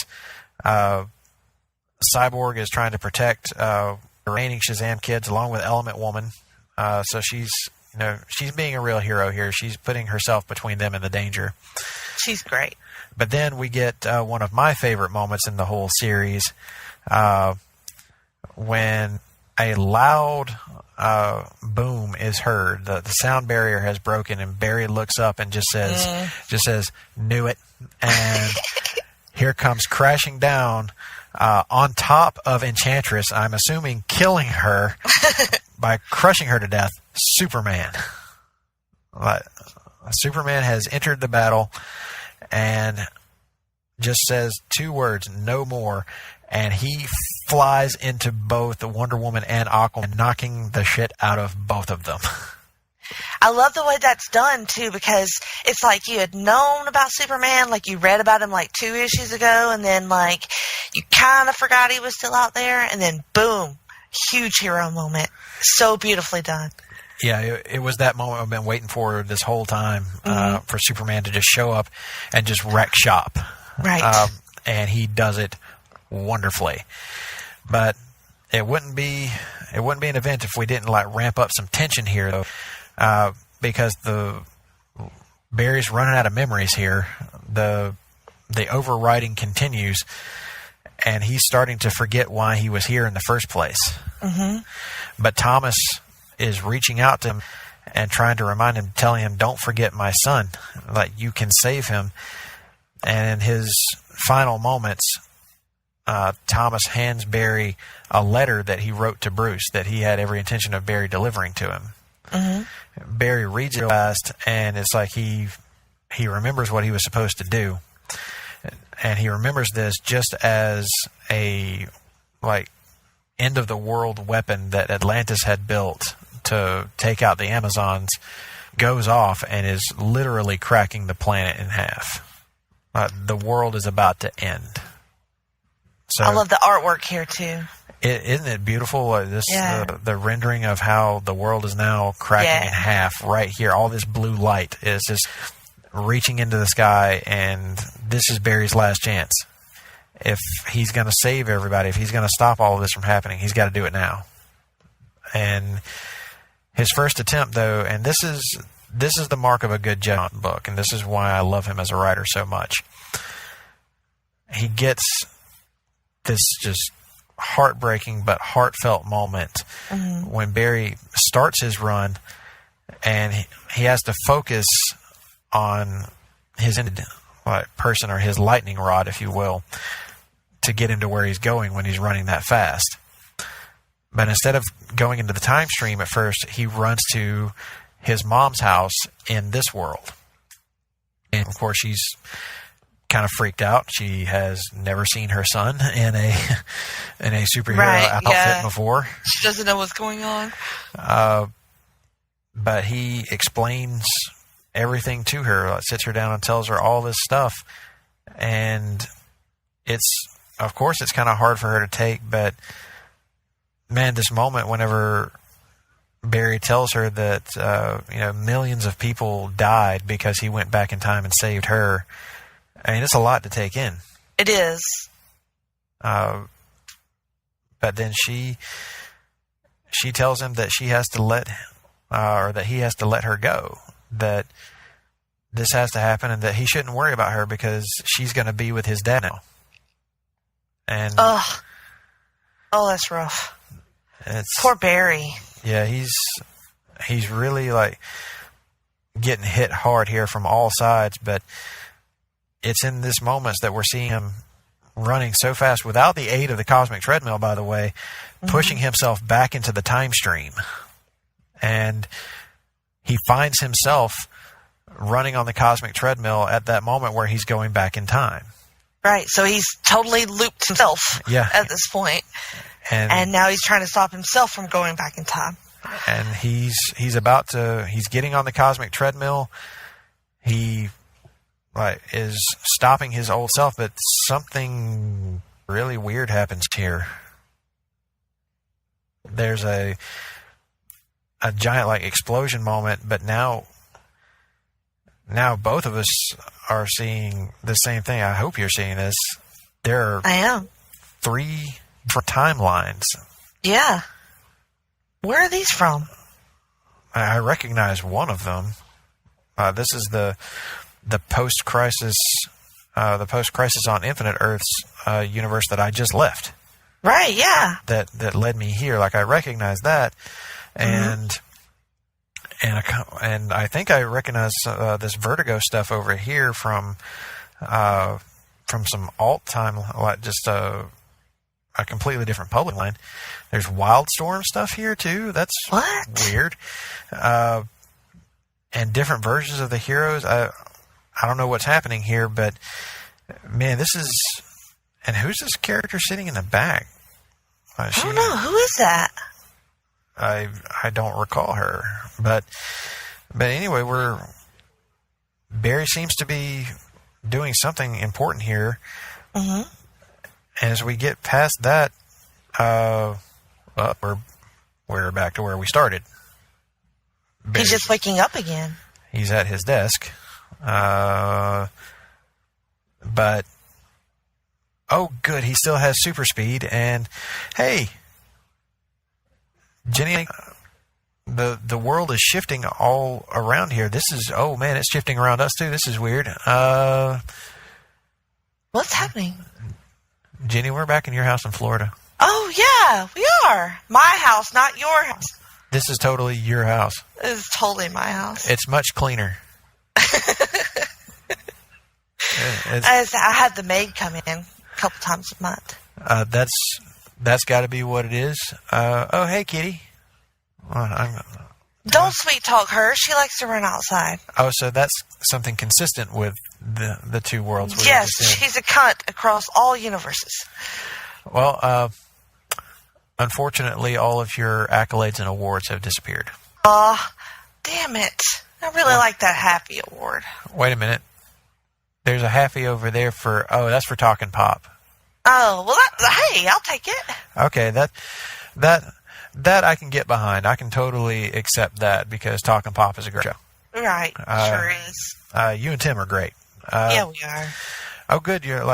Cyborg is trying to protect the remaining Shazam kids along with Element Woman. So she's being a real hero here. She's putting herself between them and the danger. She's great. But then we get one of my favorite moments in the whole series, when a loud boom is heard. The sound barrier has broken, and Barry looks up and just says, "Knew it." And here comes crashing down on top of Enchantress, I'm assuming killing her by crushing her to death, Superman. Superman has entered the battle and just says 2 words, "no more," and he flies into both Wonder Woman and Aquaman, knocking the shit out of both of them. I love the way that's done, too, because it's like you had known about Superman, you read about him 2 issues ago, and then you kind of forgot he was still out there, and then boom, huge hero moment. So beautifully done. Yeah, it was that moment I've been waiting for this whole time, for Superman to just show up and just wreck shop. Right. And he does it wonderfully. But it wouldn't be an event if we didn't ramp up some tension here, though, because Barry's running out of memories here. The overriding continues, and he's starting to forget why he was here in the first place. Mm-hmm. But Thomas is reaching out to him and trying to remind him, telling him, "Don't forget my son. You can save him." And in his final moments, Thomas hands Barry a letter that he wrote to Bruce that he had every intention of Barry delivering to him. Mm-hmm. Barry reads it fast, and it's like he remembers what he was supposed to do. And he remembers this just as a end of the world weapon that Atlantis had built to take out the Amazons goes off and is literally cracking the planet in half. The world is about to end. So I love the artwork here too. Isn't it beautiful? The rendering of how the world is now cracking in half right here. All this blue light is just reaching into the sky, and this is Barry's last chance. If he's going to save everybody, if he's going to stop all of this from happening, he's got to do it now. And his first attempt, though, and this is the mark of a good John book, and this is why I love him as a writer so much. He gets this just heartbreaking but heartfelt moment when Barry starts his run, and he has to focus on his person, or his lightning rod, if you will, to get him to where he's going when he's running that fast. But instead of going into the time stream at first, he runs to his mom's house in this world. And of course, she's kind of freaked out. She has never seen her son in a superhero outfit before. She doesn't know what's going on. But he explains everything to her, sits her down and tells her all this stuff. And of course, it's kind of hard for her to take, but man, this moment whenever Barry tells her that, millions of people died because he went back in time and saved her. I mean, it's a lot to take in. It is. But then she tells him that she has to that he has to let her go, that this has to happen, and that he shouldn't worry about her because she's going to be with his dad now. And that's rough. Poor Barry. Yeah, he's really getting hit hard here from all sides, but it's in this moments that we're seeing him running so fast without the aid of the cosmic treadmill, by the way, pushing himself back into the time stream. And he finds himself running on the cosmic treadmill at that moment where he's going back in time. Right, so he's totally looped himself at this point. And now he's trying to stop himself from going back in time. And he's getting on the cosmic treadmill. He is stopping his old self, but something really weird happens here. There's a giant explosion moment, but now both of us are seeing the same thing. I hope you're seeing this. I am. 3 timelines. Yeah. Where are these from? I recognize one of them. This is the post-crisis on Infinite Earths universe that I just left. Right. Yeah. That led me here. I recognize that, and I think I recognize this Vertigo stuff over here from some alt time, just a completely different public line. There's Wildstorm stuff here too. That's weird. And different versions of the heroes. I don't know what's happening here, but man, this is. And who's this character sitting in the back? I don't know. Who is that? I don't recall her, but anyway, Barry seems to be doing something important here. Mm-hmm. And as we get past that, we're back to where we started. He's just waking up again. He's at his desk. But, oh, good, he still has super speed. And, hey, Jenny, the world is shifting all around here. This is, oh, man, it's shifting around us, too. This is weird. What's happening? Jenny, we're back in your house in Florida. Oh, yeah, we are. My house, not your house. This is totally your house. This is totally my house. It's much cleaner. I had the maid come in a couple times a month. That's got to be what it is. Oh, hey, kitty. Don't sweet talk her. She likes to run outside. Oh, so that's something consistent with the two worlds. Yes, she's a cunt across all universes. Well, unfortunately, all of your accolades and awards have disappeared. Aw, damn it. I really like that Happy Award. Wait a minute. There's a Happy over there for... Oh, that's for Talkin' Pop. Oh, well, hey, I'll take it. Okay, that I can get behind. I can totally accept that because Talkin' Pop is a great show. Right, sure is. You and Tim are great. Yeah, we are. Oh, good. You're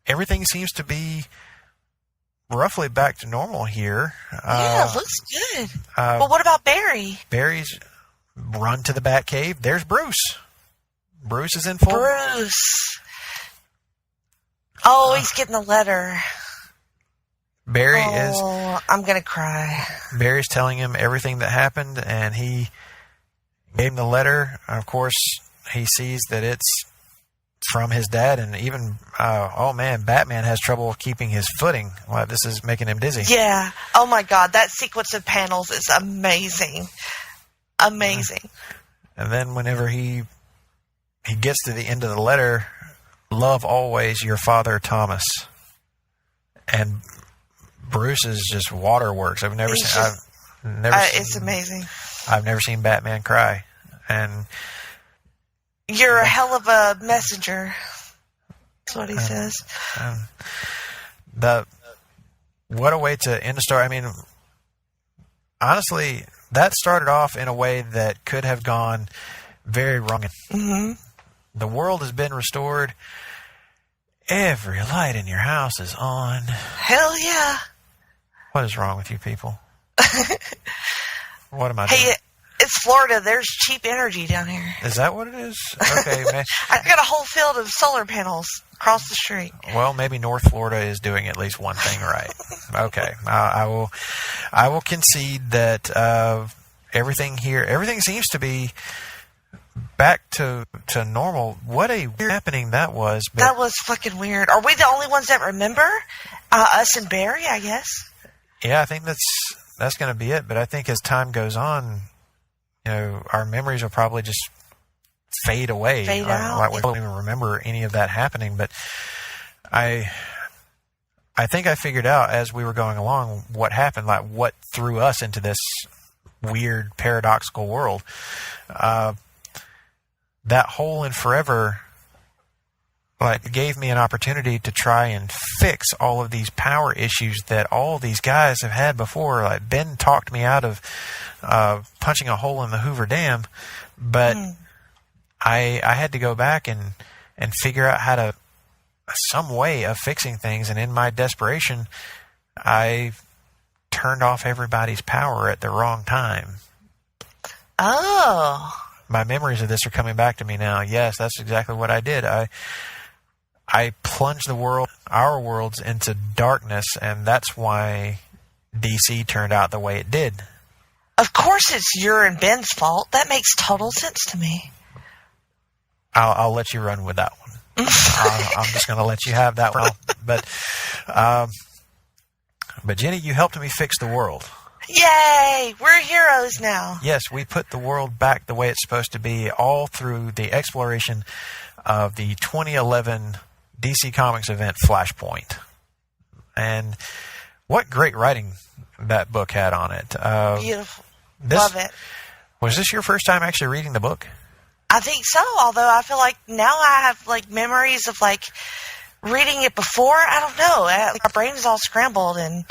everything seems to be roughly back to normal here. Yeah, it looks good. But what about Barry? Barry's run to the Batcave. There's Bruce. Bruce is in full. Bruce. Oh, he's getting a letter. Barry is. I'm going to cry. Barry's telling him everything that happened, and he gave him the letter. Of course, he sees that it's from his dad, and even, oh man, Batman has trouble keeping his footing. Well, this is making him dizzy. Yeah. Oh my God, that sequence of panels is amazing. Amazing. And then whenever he gets to the end of the letter, love always your father, Thomas. And Bruce is just waterworks. I've never seen. It's amazing. I've never seen Batman cry, and you're a hell of a messenger. That's what he says. What a way to end a story. I mean, honestly, that started off in a way that could have gone very wrong. Mm-hmm. The world has been restored. Every light in your house is on. Hell yeah. What is wrong with you people? What am I doing? Hey, it's Florida. There's cheap energy down here. Is that what it is? Okay, man. I got a whole field of solar panels across the street. Well, maybe North Florida is doing at least one thing right. Okay. I will concede that everything seems to be back to normal. What a weird happening that was. That was fucking weird. Are we the only ones that remember? Us and Barry, I guess. Yeah, I think that's going to be it. But I think as time goes on, our memories will probably just fade away. Fade out. Like we don't even remember any of that happening. But I I think I figured out as we were going along what happened, like what threw us into this weird paradoxical world. That hole in forever, like, gave me an opportunity to try and fix all of these power issues that all these guys have had before. Like, Ben talked me out of punching a hole in the Hoover Dam, but I had to go back and figure out some way of fixing things. And in my desperation, I turned off everybody's power at the wrong time. Oh. My memories of this are coming back to me now. Yes, that's exactly what I did. I plunged our worlds into darkness, and that's why DC turned out the way it did. Of course it's your and Ben's fault. That makes total sense to me. I'll let you run with that one. I'm just going to let you have that one. But Jenny, you helped me fix the world. Yay! We're heroes now. Yes, we put the world back the way it's supposed to be, all through the exploration of the 2011 DC Comics event Flashpoint. And what great writing that book had on it. Beautiful. Love it. Was this your first time actually reading the book? I think so, although I feel like now I have like memories of like reading it before. I don't know. My brain is all scrambled, and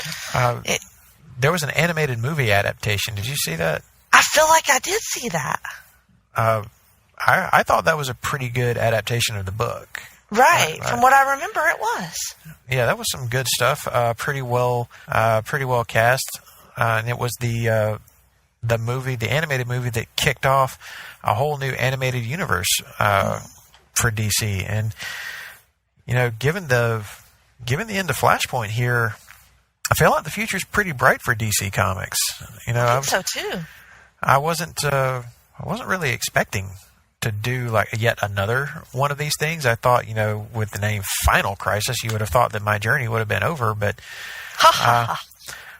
there was an animated movie adaptation. Did you see that? I feel like I did see that. I thought that was a pretty good adaptation of the book. Right. From what I remember, it was. Yeah, that was some good stuff. Pretty well cast. And it was the animated movie that kicked off a whole new animated universe for DC. And given the end of Flashpoint here, I feel like the future's pretty bright for DC Comics. I think so too. I wasn't really expecting to do like yet another one of these things. I thought, with the name Final Crisis, you would have thought that my journey would have been over. But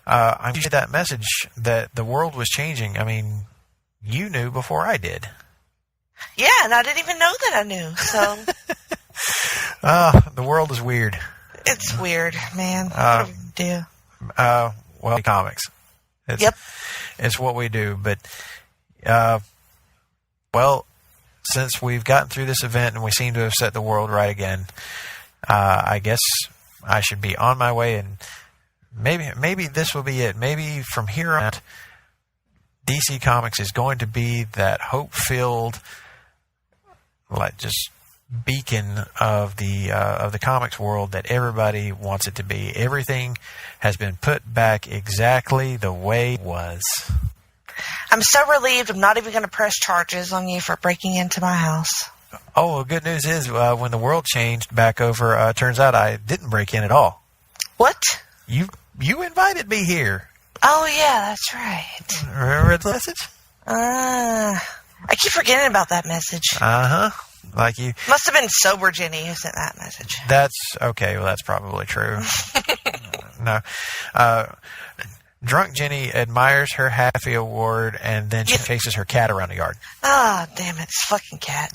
I'm using that message that the world was changing. I mean, you knew before I did. Yeah, and I didn't even know that I knew. So the world is weird. It's weird, man. What do we do? Well, comics. It's what we do. But, since we've gotten through this event and we seem to have set the world right again, I guess I should be on my way, and maybe this will be it. Maybe from here on out, DC Comics is going to be that hope-filled, like, just beacon of the comics world that everybody wants it to be. Everything has been put back exactly the way it was. I'm so relieved I'm not even going to press charges on you for breaking into my house. Oh, well, good news is when the world changed back over, turns out I didn't break in at all. What? You invited me here. Oh, yeah, that's right. Remember the message? I keep forgetting about that message. Uh-huh. Like you... Must have been sober Jenny who sent that message. That's... Okay, well, that's probably true. No. Drunk Jenny admires her Happy Award, and then she chases her cat around the yard. Ah, damn it. It's fucking cat.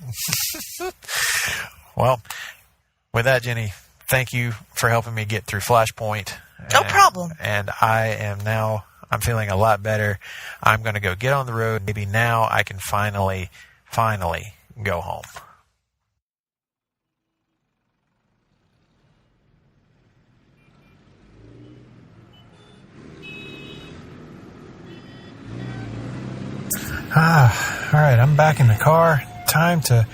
Well, with that, Jenny, thank you for helping me get through Flashpoint. No problem. And I'm feeling a lot better. I'm going to go get on the road. Maybe now I can finally go home. All right, I'm back in the car. Time to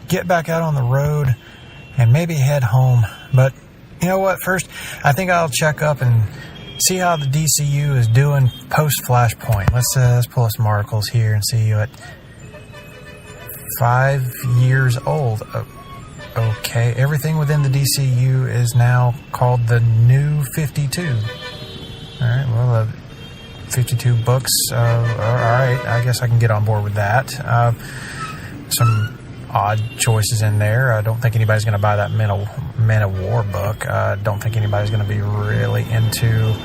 get back out on the road and maybe head home. But you know what? First, I think I'll check up and see how the DCU is doing post-Flashpoint. Let's pull up some articles here and see what. 5 years old. Okay, everything within the DCU is now called the New 52. All right, well, 52 books. All right, I guess I can get on board with that. Some odd choices in there. I don't think anybody's going to buy that Men of War book. I don't think anybody's going to be really into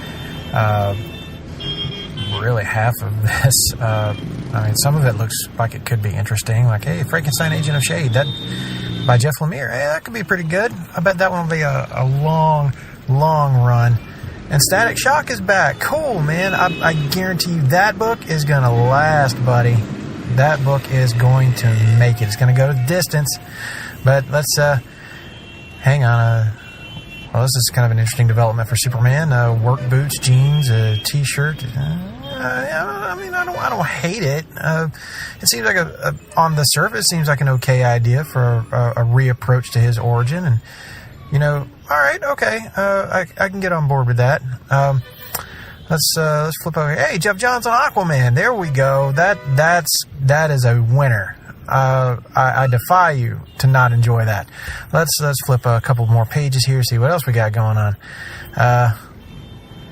really half of this. I mean, some of it looks like it could be interesting. Like, hey, Frankenstein Agent of Shade, that by Jeff Lemire. Hey, that could be pretty good. I bet that one will be a long run. And Static Shock is back. Cool, man. I guarantee you that book is going to last, buddy. That book is going to make it. It's going to go to the distance. But let's hang on. Well, this is kind of an interesting development for Superman. Work boots, jeans, a T-shirt. I mean, I don't hate it. It seems like on the surface, seems like an okay idea for a reapproach to his origin. And, you know, all right, okay, I can get on board with that. Let's flip over here. Hey, Jeff Johns on Aquaman. There we go. That is a winner. I defy you to not enjoy that. Let's flip a couple more pages here, see what else we got going on.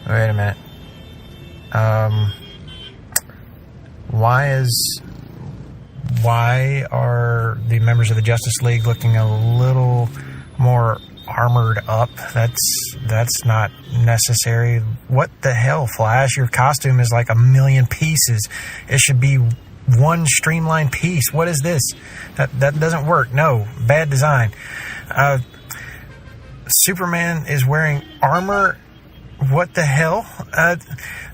Wait a minute. Why are the members of the Justice League looking a little more armored up? That's not necessary. What the hell, Flash? Your costume is like 1 million pieces. It should be one streamlined piece. What is this? That doesn't work. No, bad design. Superman is wearing armor. What the hell? I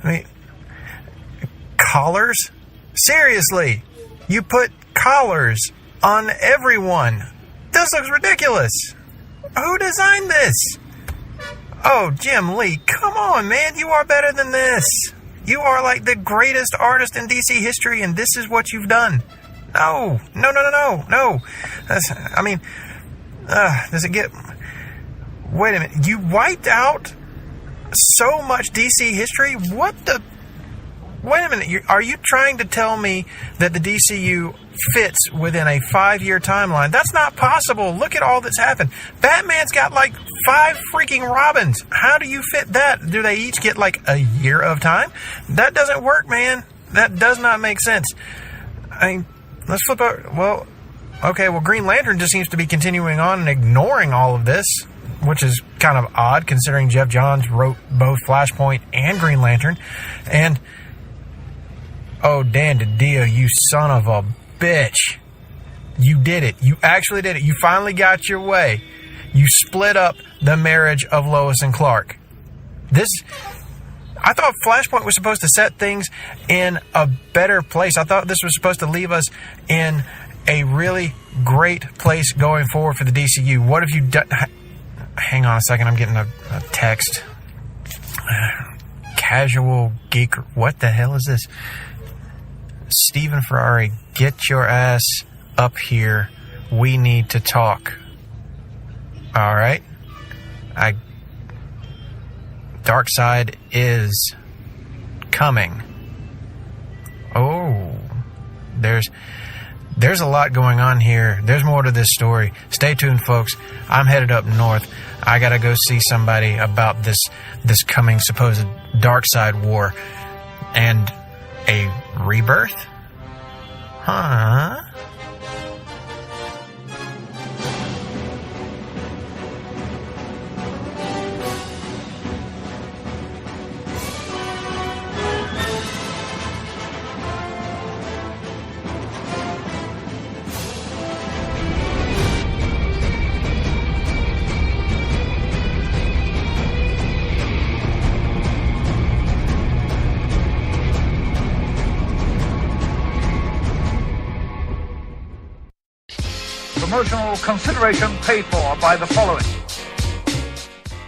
mean, collars? Seriously, you put collars on everyone. This looks ridiculous. Who designed this? Oh, Jim Lee, come on, man. You are better than this. You are like the greatest artist in DC history, and this is what you've done. No. Does it get... Wait a minute. You wiped out so much DC history? What the... Wait a minute. Are you trying to tell me that the DCU fits within a 5-year timeline? That's not possible. Look at all that's happened. Batman's got like 5 freaking Robins. How do you fit that? Do they each get like a year of time? That doesn't work, man. That does not make sense. I mean, let's flip over. Well, okay, Green Lantern just seems to be continuing on and ignoring all of this, which is kind of odd considering Jeff Johns wrote both Flashpoint and Green Lantern. And oh, Dan DiDio, you son of a bitch. You did it. You actually did it. You finally got your way. You split up the marriage of Lois and Clark. I thought Flashpoint was supposed to set things in a better place. I thought this was supposed to leave us in a really great place going forward for the DCU. What have you done? Hang on a second. I'm getting a text. Casual geek. What the hell is this? Stephen Ferrari, get your ass up here. We need to talk. All right. Darkseid is coming. Oh, there's a lot going on here. There's more to this story. Stay tuned, folks. I'm headed up north. I gotta go see somebody about this coming supposed Darkseid war and a rebirth? Huh? Promotional consideration paid for by the following.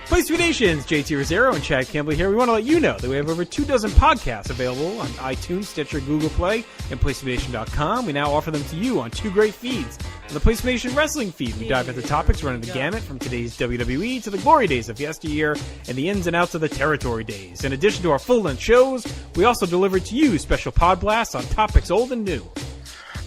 Place to Be Nations, JT Rosero and Chad Campbell here. We want to let you know that we have over 24 podcasts available on iTunes, Stitcher, Google Play, and PlaceToBeNation.com. We now offer them to you on 2 great feeds. On the Place to Be Nation Wrestling feed, we dive into topics running the gamut from today's WWE to the glory days of yesteryear and the ins and outs of the territory days. In addition to our full-length shows, we also deliver to you special pod blasts on topics old and new.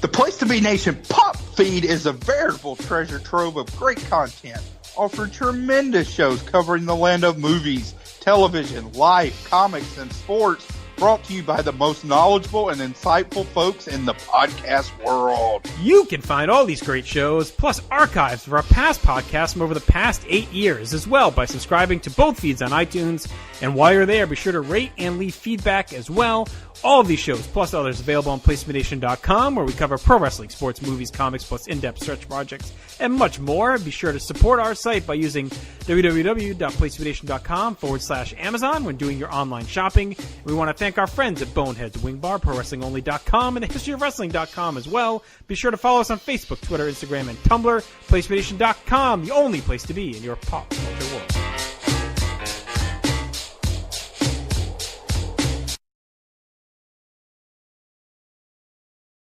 The Place to Be Nation Pop feed is a veritable treasure trove of great content, offering tremendous shows covering the land of movies, television, life, comics, and sports, brought to you by the most knowledgeable and insightful folks in the podcast world. You can find all these great shows, plus archives of our past podcasts from over the past 8 years as well by subscribing to both feeds on iTunes. And while you're there, be sure to rate and leave feedback as well. All of these shows, plus others, available on PlaceToBeNation.com, where we cover pro wrestling, sports, movies, comics, plus in-depth search projects, and much more. Be sure to support our site by using www.PlaceToBeNation.com/Amazon when doing your online shopping. We want to thank our friends at Boneheads, Wingbar, ProWrestlingOnly.com, and TheHistoryOfWrestling.com as well. Be sure to follow us on Facebook, Twitter, Instagram, and Tumblr. PlaceToBeNation.com, the only place to be in your pop